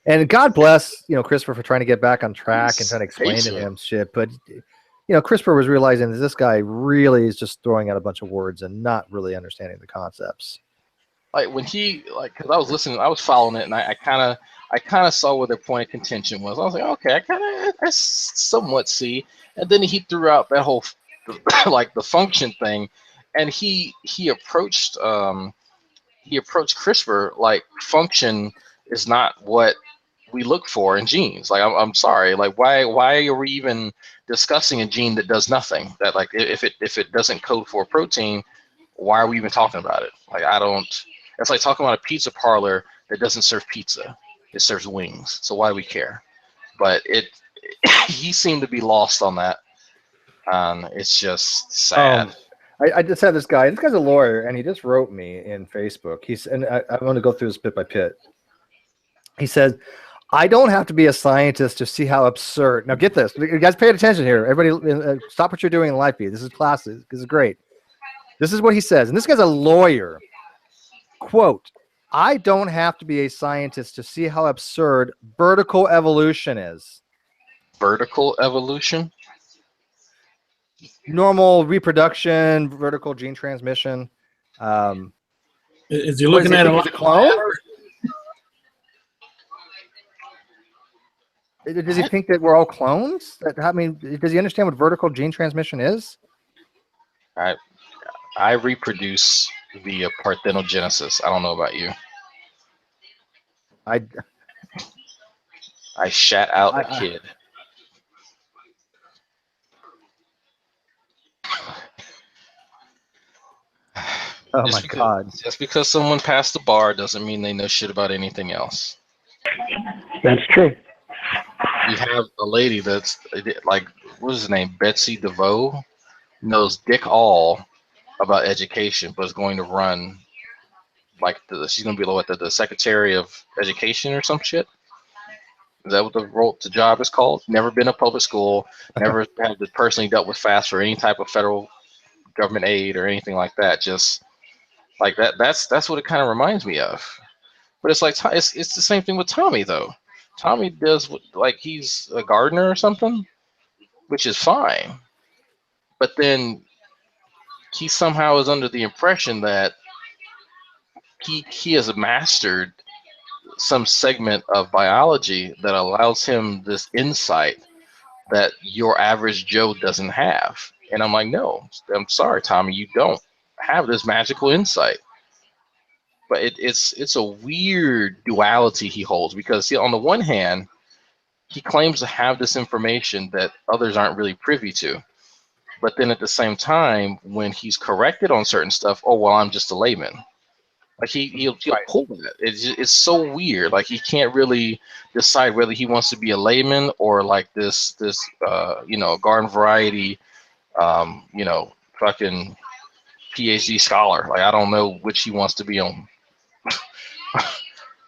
And God bless, CRISPR for trying to get back on track and trying to explain to him shit. But, CRISPR was realizing that this guy really is just throwing out a bunch of words and not really understanding the concepts. Like when because I was listening, I was following it, and I kind of saw where their point of contention was. I was like, okay, I somewhat see. And then he threw out that whole like the function thing, and he approached CRISPR like function is not what we look for in genes. Like I'm sorry, like why are we even discussing a gene that does nothing? That like if it doesn't code for a protein, why are we even talking about it? Like I don't. It's like talking about a pizza parlor that doesn't serve pizza; it serves wings. So why do we care? But he seemed to be lost on that. It's just sad. I just had this guy. This guy's a lawyer, and he just wrote me in Facebook. I want to go through this bit by bit. He says, "I don't have to be a scientist to see how absurd." Now, get this, you guys, pay attention here. Everybody, stop what you're doing in live feed. This is classes. This is great. This is what he says, and this guy's a lawyer. Quote: "I don't have to be a scientist to see how absurd vertical evolution is." Vertical evolution? Normal reproduction, vertical gene transmission. Is he looking at a clone? Does he think that we're all clones? I mean, does he understand what vertical gene transmission is? I reproduce via parthenogenesis. I don't know about you. I shat out a kid. Oh my God. Just because someone passed the bar doesn't mean they know shit about anything else. That's true. You have a lady that's like, what is her name? Betsy DeVoe knows dick all about education, but is going to run like she's going to be what the Secretary of Education or some shit. Is that what the job is called? Never been to public school, never had personally dealt with FAFSA or any type of federal government aid or anything like that. Just like that. That's what it kind of reminds me of. But it's like it's the same thing with Tommy though. Tommy does like he's a gardener or something, which is fine. But then he somehow is under the impression that he has mastered some segment of biology that allows him this insight that your average Joe doesn't have. And I'm like, no, I'm sorry, Tommy, you don't have this magical insight. But it's a weird duality he holds, because on the one hand, he claims to have this information that others aren't really privy to. But then at the same time, when he's corrected on certain stuff, oh, well, I'm just a layman. Like he'll pull that. It's so weird. Like he can't really decide whether he wants to be a layman or like this garden variety, fucking PhD scholar. Like I don't know which he wants to be on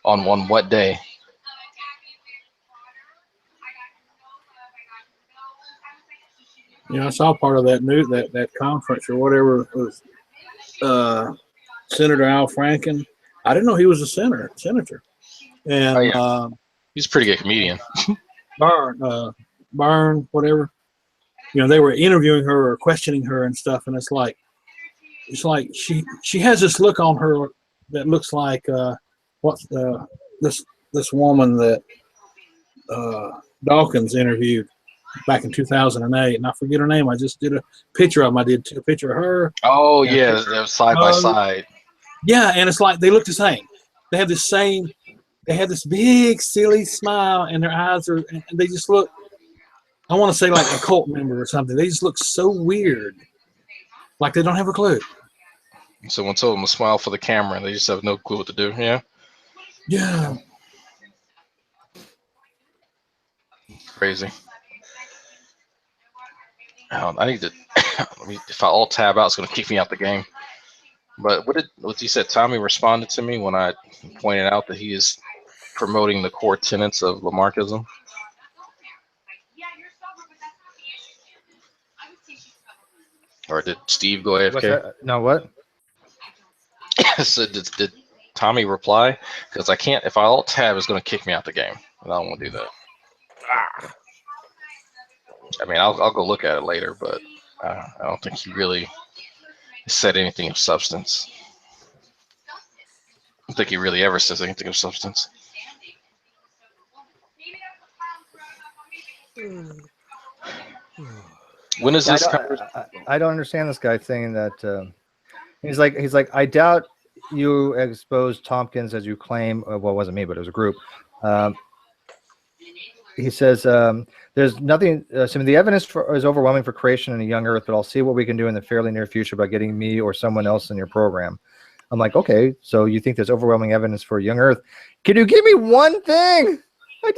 on what day. I saw part of that that conference or whatever was Senator Al Franken. I didn't know he was a senator. And he's a pretty good comedian. Byrne, whatever. They were interviewing her or questioning her and stuff, and it's like she has this look on her that looks like this woman that Dawkins interviewed back in 2008, and I forget her name. I just did a picture of them. I did a picture of her. Oh yeah, they're side by side. Yeah, and it's like they look the same. They have this big silly smile, and their eyes are, and they just look, I want to say like a cult member or something. They just look so weird, like they don't have a clue. Someone told them to smile for the camera, and they just have no clue what to do. Yeah. Yeah. Crazy. I need to. If I alt tab out, it's going to kick me out the game. But what he said, Tommy responded to me when I pointed out that he is promoting the core tenets of Lamarckism. Or did Steve go AFK? No, what? So did Tommy reply? Because I can't. If I alt tab, it's going to kick me out the game, and I don't want to do that. I mean, I'll go look at it later, but I don't think he really said anything of substance. I don't think he really ever says anything of substance. When is this? I don't understand this guy saying that. He's like, I doubt you exposed Tompkins as you claim. Well, it wasn't me, but it was a group. He says, there's nothing, some of the evidence is overwhelming for creation in a young Earth, but I'll see what we can do in the fairly near future by getting me or someone else in your program. I'm like, okay, so you think there's overwhelming evidence for a young Earth. Can you give me one thing? I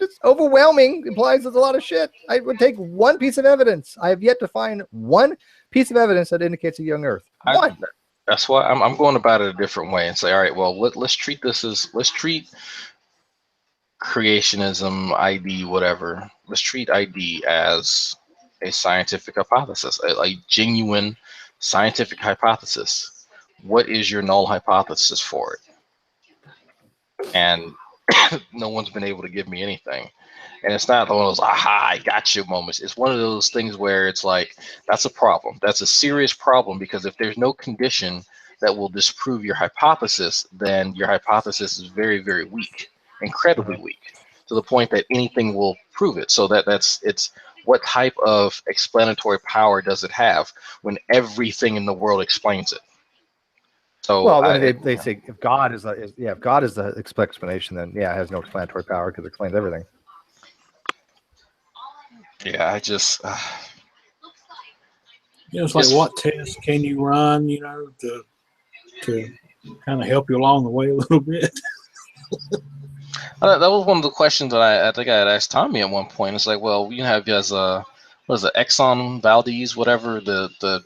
just overwhelming implies there's a lot of shit. I would take one piece of evidence. I have yet to find one piece of evidence that indicates a young Earth. One. That's why I'm going about it a different way and say, all right, well, let's treat creationism, ID, whatever. Let's treat ID as a scientific hypothesis, a genuine scientific hypothesis. What is your null hypothesis for it? And no one's been able to give me anything. And it's not one of those aha, I got you moments. It's one of those things where it's like, that's a problem. That's a serious problem, because if there's no condition that will disprove your hypothesis, then your hypothesis is very, very weak, incredibly weak, to the point that anything will prove it. So it's what type of explanatory power does it have when everything in the world explains it? So well, they say if God is if God is the explanation, then it has no explanatory power because it explains everything. Yeah, I just it's like, what tests can you run, to kind of help you along the way a little bit. That was one of the questions that I think I had asked Tommy at one point. It's like, well, you have as what is it, Exxon Valdez, whatever the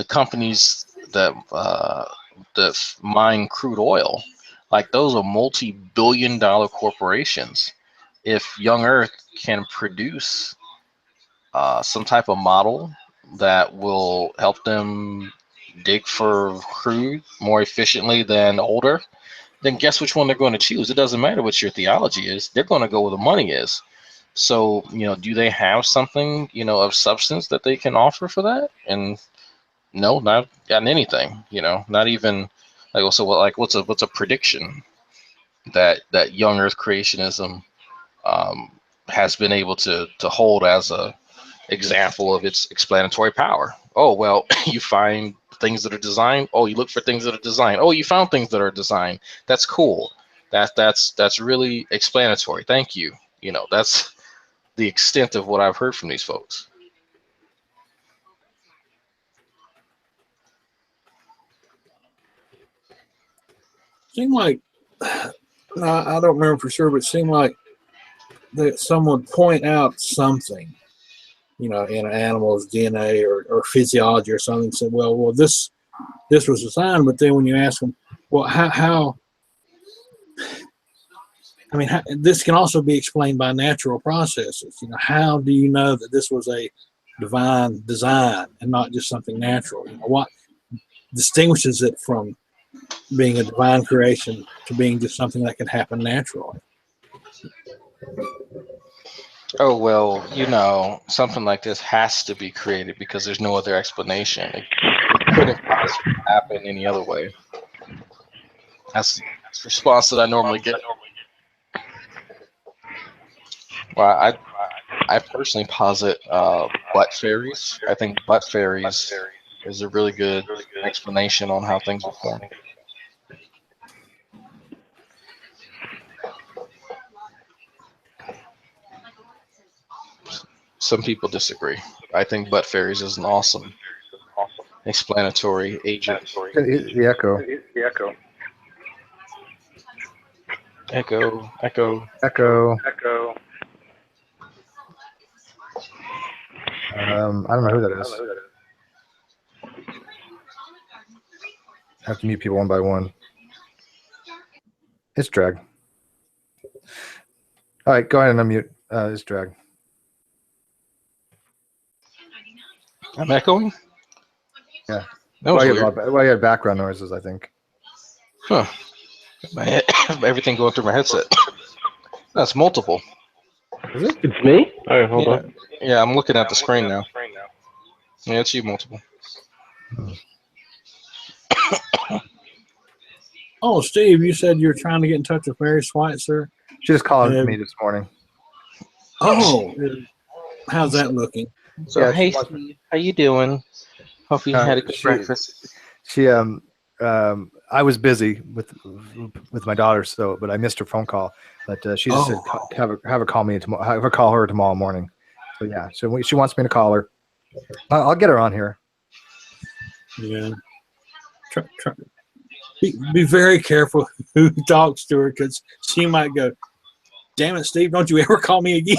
companies that mine crude oil, like those are multi-billion-dollar corporations. If young Earth can produce some type of model that will help them dig for crude more efficiently than older, then guess which one they're going to choose. It doesn't matter what your theology is. They're going to go where the money is. So, do they have something, of substance that they can offer for that? And no, not gotten anything, not even like, so what, like, what's a prediction that young Earth creationism has been able to hold as a example of its explanatory power? Oh, well, you find things that are designed. Oh, you look for things that are designed. Oh, you found things that are designed. That's cool. That's really explanatory. Thank you. That's the extent of what I've heard from these folks. Seemed like, I don't remember for sure, but it seemed like that someone would point out something, in an animal's DNA or physiology or something, and said, well, this was designed. But then when you ask them, well, how this can also be explained by natural processes. How do you know that this was a divine design and not just something natural? What distinguishes it from being a divine creation to being just something that can happen naturally? Oh, well, something like this has to be created because there's no other explanation. It couldn't possibly happen any other way. That's the response that I normally get. Well, I personally posit butt fairies. I think butt fairies is a really good explanation on how things were formed. Some people disagree. I think butt fairies is an awesome explanatory agent. The echo. Echo. Echo. I don't know who that is. I have to mute people one by one. It's drag. All right, go ahead and unmute. It's drag. I'm echoing? Yeah. That was weird. Well, you had background noises, I think. Huh. Everything going through my headset. That's multiple. Is it? It's me? All right, hold on. Yeah, I'm looking at the screen now. Yeah, it's you multiple. Oh, Steve, you said you were trying to get in touch with Mary Schweitzer. She just called me this morning. Oh, how's that looking? So, Yeah, hey, Steve, how you doing? Hope you had a good breakfast. I was busy with my daughter, but I missed her phone call. But she just said have her call me tomorrow. Have her call her tomorrow morning. So yeah, so she wants me to call her. I'll get her on here. Yeah. Try. Be very careful who talks to her, because she might go, "Damn it, Steve! Don't you ever call me again."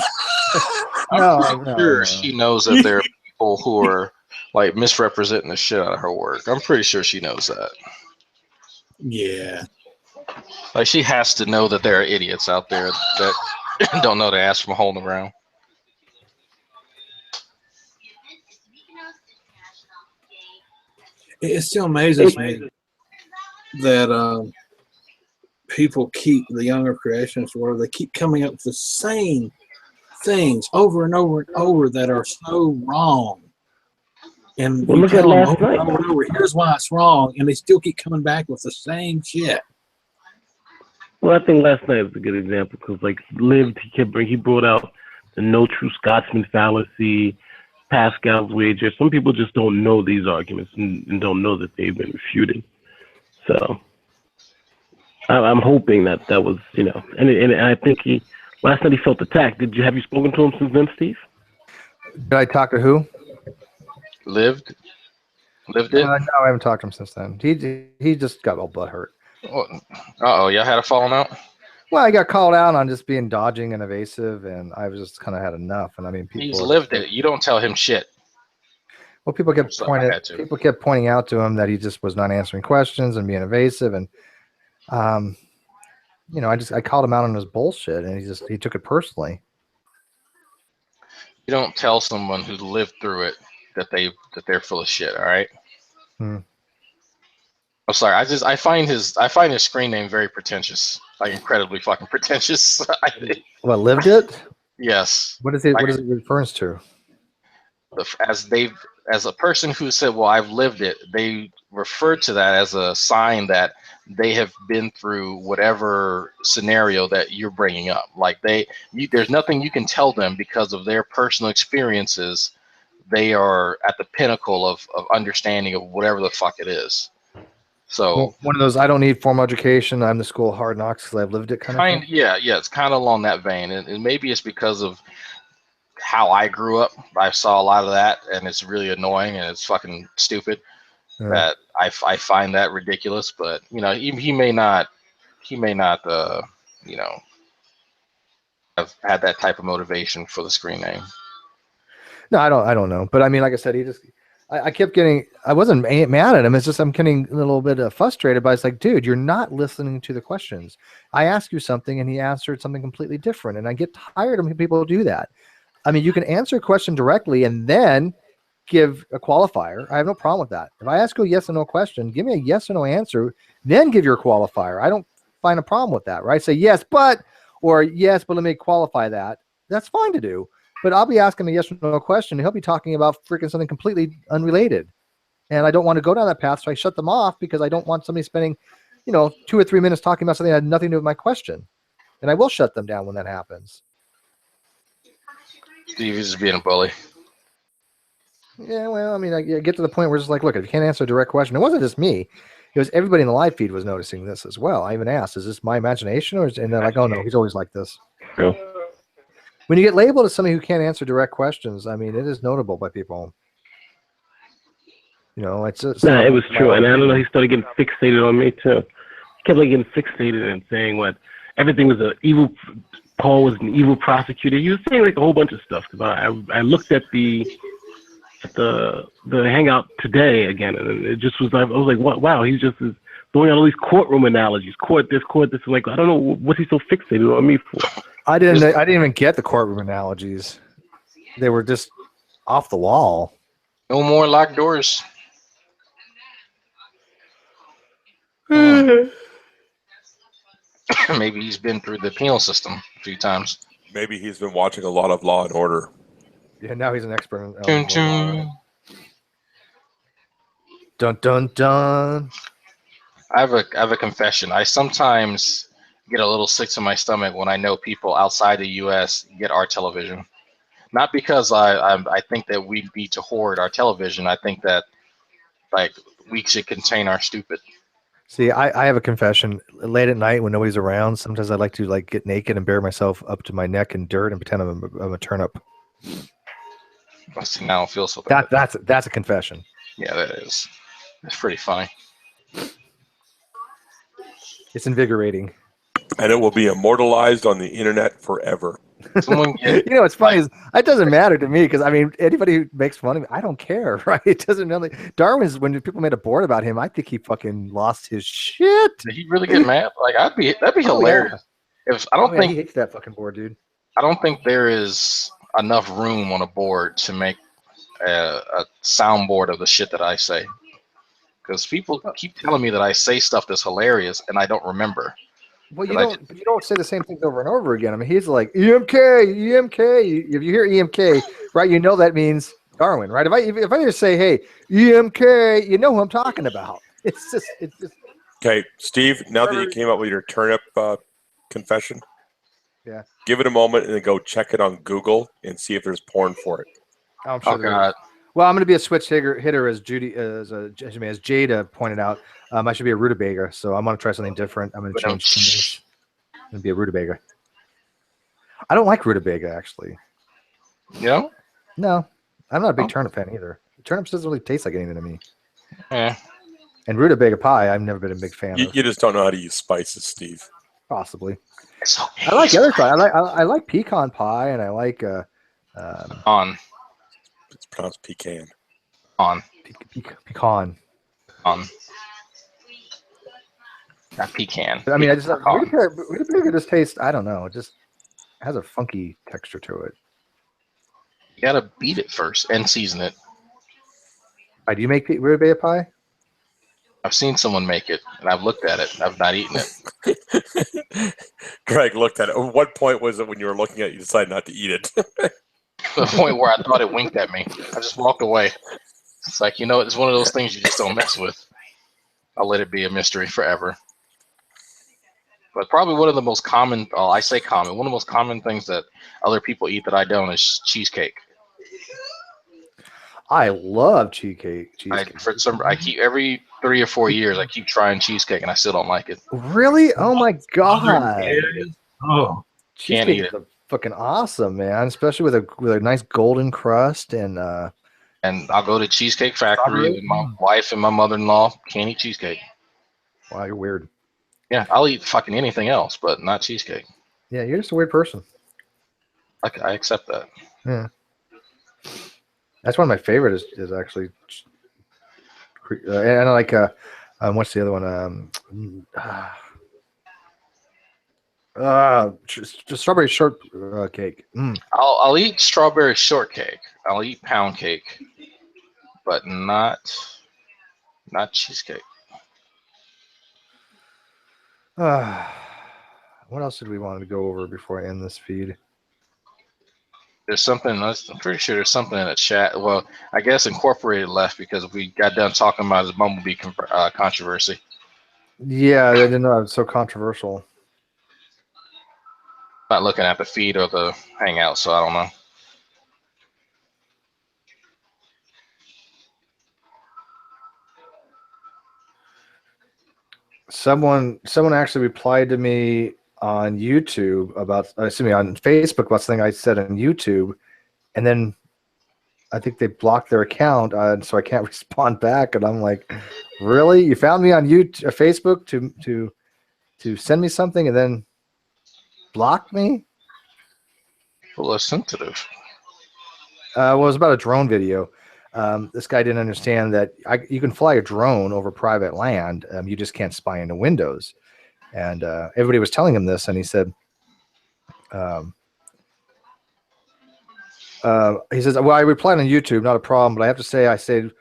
I'm sure she knows that there are people who are like misrepresenting the shit out of her work. I'm pretty sure she knows that. Yeah. Like, she has to know that there are idiots out there that don't know to ask from holding around. It still amazes me that people the younger creationists, where they keep coming up with the same things over and over and over that are so wrong. And well, look at last night. Over and over, here's why it's wrong, and they still keep coming back with the same shit. Well, I think last night was a good example because, like, he brought out the no true Scotsman fallacy, Pascal's wager. Some people just don't know these arguments and don't know that they've been refuted. So I'm hoping that was, and I think last night he felt attacked. Have you spoken to him since then, Steve? Did I talk to who? Lived it? No, I haven't talked to him since then. He just got all butthurt. Y'all had a falling out? Well, I got called out on just being dodging and evasive, and I was just kind of had enough. And I mean, He's lived it. You don't tell him shit. Well, people kept pointing out to him that he just was not answering questions and being evasive, and I called him out on his bullshit, and he took it personally. You don't tell someone who lived through it that they're full of shit. All right. I'm sorry. I find his screen name very pretentious, like incredibly fucking pretentious. What, lived it? Yes. What is it? What is it refers to? As a person who said, well, I've lived it, they refer to that as a sign that they have been through whatever scenario that you're bringing up. Like there's nothing you can tell them because of their personal experiences. They are at the pinnacle of understanding of whatever the fuck it is. So Well, one of those, I don't need formal education. I'm the school of hard knocks because I've lived it kind of thing. yeah, it's kind of along that vein, and maybe it's because of how I grew up. I saw a lot of that, and it's really annoying and it's fucking stupid. Yeah. That I find that ridiculous. But he may not have had that type of motivation for the screen name. No, I don't know. But I mean, like I said, I kept getting, I wasn't mad at him. It's just I'm getting a little bit frustrated. But it's like, dude, you're not listening to the questions. I ask you something, and he answered something completely different, and I get tired of when people do that. I mean, you can answer a question directly and then give a qualifier. I have no problem with that. If I ask you a yes or no question, give me a yes or no answer, then give your qualifier. I don't find a problem with that, right? Say yes, but, or yes, but let me qualify that. That's fine to do. But I'll be asking a yes or no question, and he'll be talking about freaking something completely unrelated. And I don't want to go down that path, so I shut them off because I don't want somebody spending, 2 or 3 minutes talking about something that had nothing to do with my question. And I will shut them down when that happens. Steve is just being a bully. Yeah, well, I mean, I get to the point where it's like, look, if you can't answer a direct question, it wasn't just me. It was everybody in the live feed was noticing this as well. I even asked, is this my imagination? And they're like, oh, no, he's always like this. Yeah. When you get labeled as somebody who can't answer direct questions, I mean, it is notable by people. It's just... Nah, it was true. And I don't know, he started getting fixated on me, too. He kept getting fixated and saying what everything was Paul was an evil prosecutor. He was saying like a whole bunch of stuff. I looked at the hangout today again, and it just was, I was like, wow, he's just throwing out all these courtroom analogies, court this. I'm like, I don't know, what's he so fixated on me for? I didn't even get the courtroom analogies. They were just off the wall. No more locked doors. Maybe he's been through the penal system a few times. Maybe he's been watching a lot of Law and Order. Yeah, now he's an expert in Chun, chun. Dun dun dun. I have a confession. I sometimes get a little sick to my stomach when I know people outside the U.S. get our television. Not because I think that we need to hoard our television. I think that like we should contain our stupid. See, I have a confession. Late at night when nobody's around, sometimes I like to get naked and bury myself up to my neck in dirt and pretend I'm a turnip. See, now I don't feel so bad. That's a confession. Yeah, that is. It's pretty funny. It's invigorating. And it will be immortalized on the internet forever. What's funny is it doesn't matter to me because I mean anybody who makes fun of me, I don't care, right? It doesn't really. Darwin's when people made a board about him, I think he fucking lost his shit. Did he really get mad? Like that'd be hilarious. Yeah. If I don't think he hates that fucking board, dude. I don't think there is enough room on a board to make a soundboard of the shit that I say. Because people keep telling me that I say stuff that's hilarious and I don't remember. Well, you don't say the same things over and over again. I mean, he's like EMK. If you hear EMK, right, you know that means Darwin, right? If I just say, hey, EMK, you know who I'm talking about. It's just. Okay, Steve. Now that you came up with your turnip confession, yeah, give it a moment and then go check it on Google and see if there's porn for it. I'm sure. Oh God. Well, I'm going to be a switch hitter as Jada pointed out. I should be a rutabaga, so I'm going to try something different. I'm going to change things. I'm going to be a rutabaga. I don't like rutabaga, actually. Yeah? No, I'm not a big turnip fan either. Turnips doesn't really taste like anything to me. Yeah. And rutabaga pie, I've never been a big fan of. You just don't know how to use spices, Steve. Possibly. It's okay. I like other pie. I like pecan pie, and I like on. It's pronounced pecan. On. Pecan. On. Not pecan. But, I mean, rutabaga just tastes. I don't know. It just has a funky texture to it. You gotta beat it first and season it. Do you make rutabaga pie? I've seen someone make it, and I've looked at it. I've not eaten it. Greg looked at it. At what point was it when you were looking at it, you decided not to eat it? To the point where I thought it winked at me. I just walked away. It's like, it's one of those things you just don't mess with. I'll let it be a mystery forever. But probably one of the most common, I say common, one of the most common things that other people eat that I don't is cheesecake. I love cheesecake. I keep every 3 or 4 years I keep trying cheesecake and I still don't like it. Really? Oh my god! Oh, Can't Cheesecake eat is fucking awesome, man. Especially with a nice golden crust and And I'll go to Cheesecake Factory with my wife and my mother-in-law. Can't eat cheesecake. wow, you're weird. Yeah, I'll eat fucking anything else, but not cheesecake. Yeah, you're just a weird person. I accept that. Yeah. That's one of my favorite is actually, and I like what's the other one? Strawberry shortcake. I'll eat strawberry shortcake. I'll eat pound cake, but not cheesecake. What else did we want to go over before I end this feed? There's something. I'm pretty sure there's something in the chat. Well, I guess Incorporated left because we got done talking about his Bumblebee controversy. Yeah, they didn't know it was so controversial. Not looking at the feed or the Hangout, so I don't know. Someone actually replied to me on YouTube about, on Facebook about something I said on YouTube, and then I think they blocked their account, so I can't respond back. And I'm like, really? You found me on YouTube, Facebook to send me something and then block me? Well, it's sensitive. Well, it was about a drone video. This guy didn't understand that you can fly a drone over private land. You just can't spy into windows. And everybody was telling him this, and he said, he says, well, I replied on YouTube, not a problem, but I have to say I said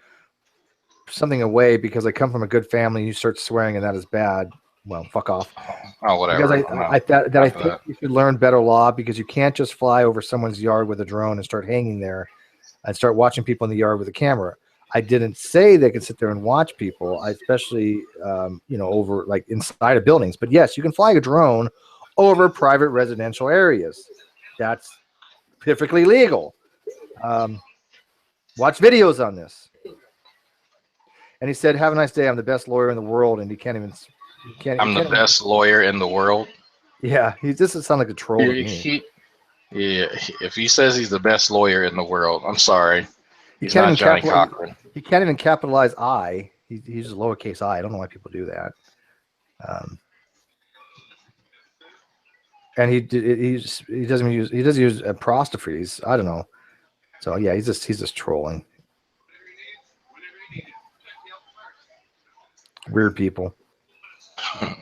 something away because I come from a good family and you start swearing and that is bad. Well, fuck off. Oh, whatever. Because I think you should learn better law, because you can't just fly over someone's yard with a drone and start hanging there and start watching people in the yard with a camera. I didn't say they can sit there and watch people, especially, over like inside of buildings. But yes, you can fly a drone over private residential areas. That's perfectly legal. Watch videos on this. And he said, "Have a nice day. I'm the best lawyer in the world." And he can't even. I'm the best lawyer in the world. Yeah, he just sounds like a troll to me. If he says he's the best lawyer in the world, I'm sorry. He's not Johnny Cochran. He can't even capitalize I. He uses lowercase I. I don't know why people do that. And he doesn't use apostrophes. I don't know. So yeah, he's just trolling. Weird people.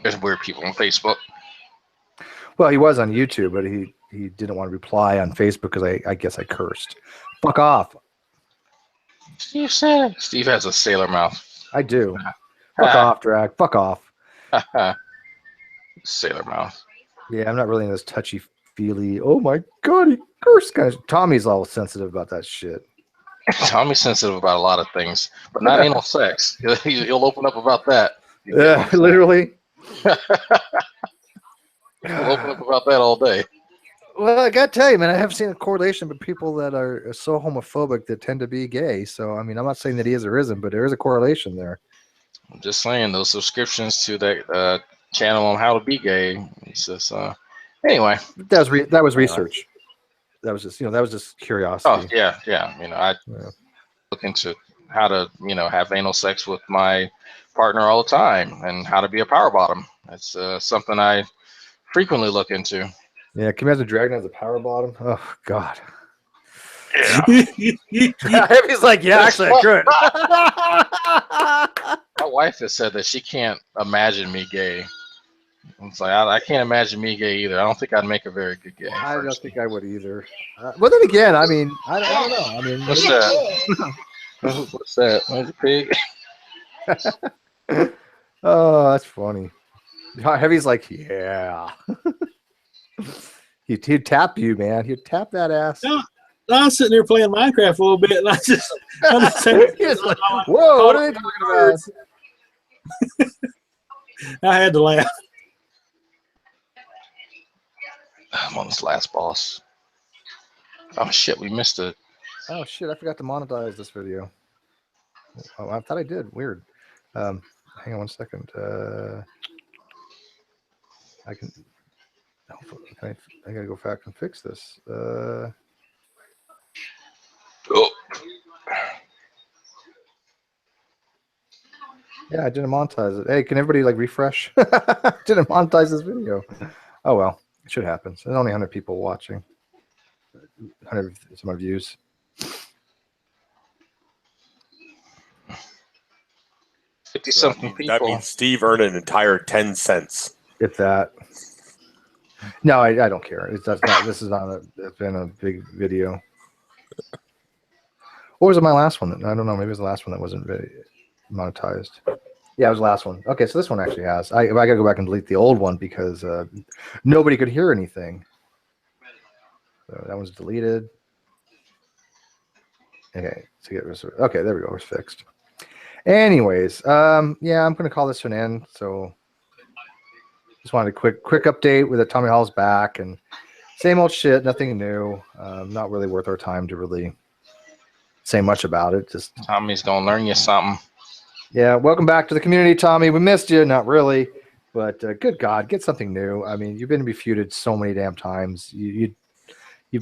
There's weird people on Facebook. Well, he was on YouTube, but he didn't want to reply on Facebook because I guess I cursed. Fuck off. Steve said. Steve has a sailor mouth. I do. Fuck off, Drag. Fuck off. Sailor mouth. Yeah, I'm not really in this touchy-feely. Oh my god, he cursed kind of. Tommy's all sensitive about that shit. Tommy's sensitive about a lot of things, but not anal sex. He'll open up about that. Yeah, literally. He'll open up about that all day. Well, I gotta tell you, man, I have seen a correlation with people that are so homophobic that tend to be gay. So, I mean, I'm not saying that he is or isn't, but there is a correlation there. I'm just saying, those subscriptions to that channel on how to be gay. It's just anyway. That was research. That was just curiosity. Oh yeah. I look into how to have anal sex with my partner all the time and how to be a power bottom. It's something I frequently look into. Yeah, can you imagine Dragon as a power bottom? Oh God. Yeah. He's like, yeah, actually, I could. My wife has said that she can't imagine me gay. It's like I can't imagine me gay either. I don't think I'd make a very good gay. I don't think I would either. But then again, I mean, I don't know. I mean, what's that? What's that? Where's the pig? Oh, that's funny. Heavy's like, yeah. He'd tap you, man. He'd tap that ass. No, I was sitting there playing Minecraft a little bit, and I just He's like, whoa, what are they talking about? I had to laugh. I'm on this last boss. Oh shit, we missed it. Oh shit, I forgot to monetize this video. Oh, I thought I did. Weird. Hang on one second. I can. I gotta go back and fix this. Oh. Yeah, I didn't monetize it. Hey, can everybody like refresh? Didn't monetize this video. Oh well, it should happen. There's only 100 people watching. 100 some odd views. 50-something people. That means Steve earned an entire 10 cents. If that. No, I don't care. That's not. This is not. It's been a big video. Or was it my last one? I don't know. Maybe it was the last one that wasn't very monetized. Yeah, it was the last one. Okay, so this one actually has. I got to go back and delete the old one because nobody could hear anything. So that one's deleted. Okay, to get rid of. Okay, there we go. It's fixed. Anyways, yeah, I'm going to call this an end. So just wanted a quick update with the Tommy Hall's back and same old shit, nothing new. Not really worth our time to really say much about it. Just Tommy's gonna learn you something. yeah, welcome back to the community, Tommy. We missed you, not really, but good God, get something new. I mean, you've been refuted so many damn times. You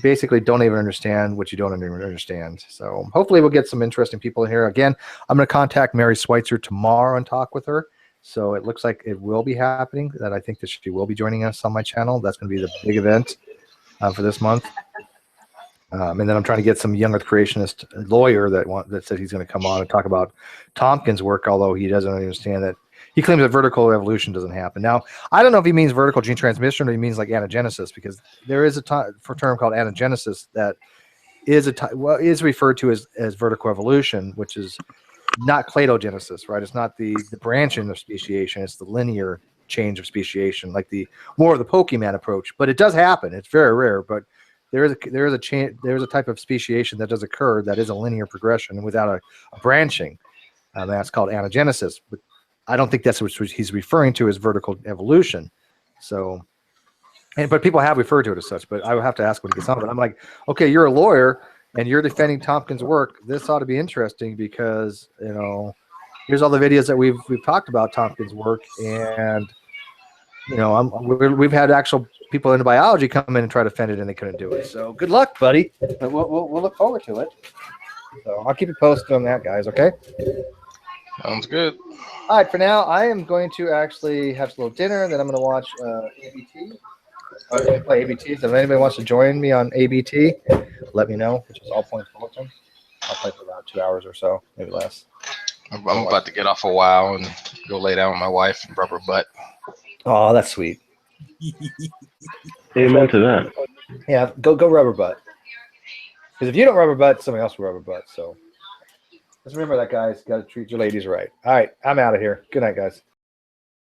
basically don't even understand what you don't even understand. So hopefully we'll get some interesting people in here. Again, I'm going to contact Mary Schweitzer tomorrow and talk with her. So it looks like it will be happening, that I think that she will be joining us on my channel. That's going to be the big event for this month. And then I'm trying to get some young earth creationist lawyer that said he's going to come on and talk about Tompkins' work, although he doesn't understand that. He claims that vertical evolution doesn't happen. Now, I don't know if he means vertical gene transmission or he means like anagenesis, because there is a term called anagenesis that is referred to as vertical evolution, which is not cladogenesis, right? It's not the branching of speciation; it's the linear change of speciation, like the more of the Pokemon approach. But it does happen; it's very rare. But there is a type of speciation that does occur that is a linear progression without a branching. That's called anagenesis. But I don't think that's what he's referring to as vertical evolution. So, but people have referred to it as such. But I would have to ask when he gets on. But I'm like, okay, you're a lawyer and you're defending Tompkins' work. This ought to be interesting because here's all the videos that we've talked about Tompkins' work, and we've had actual people into biology come in and try to defend it, and they couldn't do it. So good luck, buddy. But we'll look forward to it. So I'll keep you posted on that, guys. Okay. Sounds good. All right, for now, I am going to actually have a little dinner, and then I'm going to watch ABT. Play ABT. So if anybody wants to join me on ABT, let me know, which is All Points Bulletin. I'll play for about 2 hours or so, maybe less. I'm about to get off a while and go lay down with my wife and rub her butt. Oh, that's sweet. Amen to that. Yeah, go rub her butt. Because if you don't rub her butt, somebody else will rub her butt. So just remember that, guys. Got to treat your ladies right. All right, I'm out of here. Good night, guys.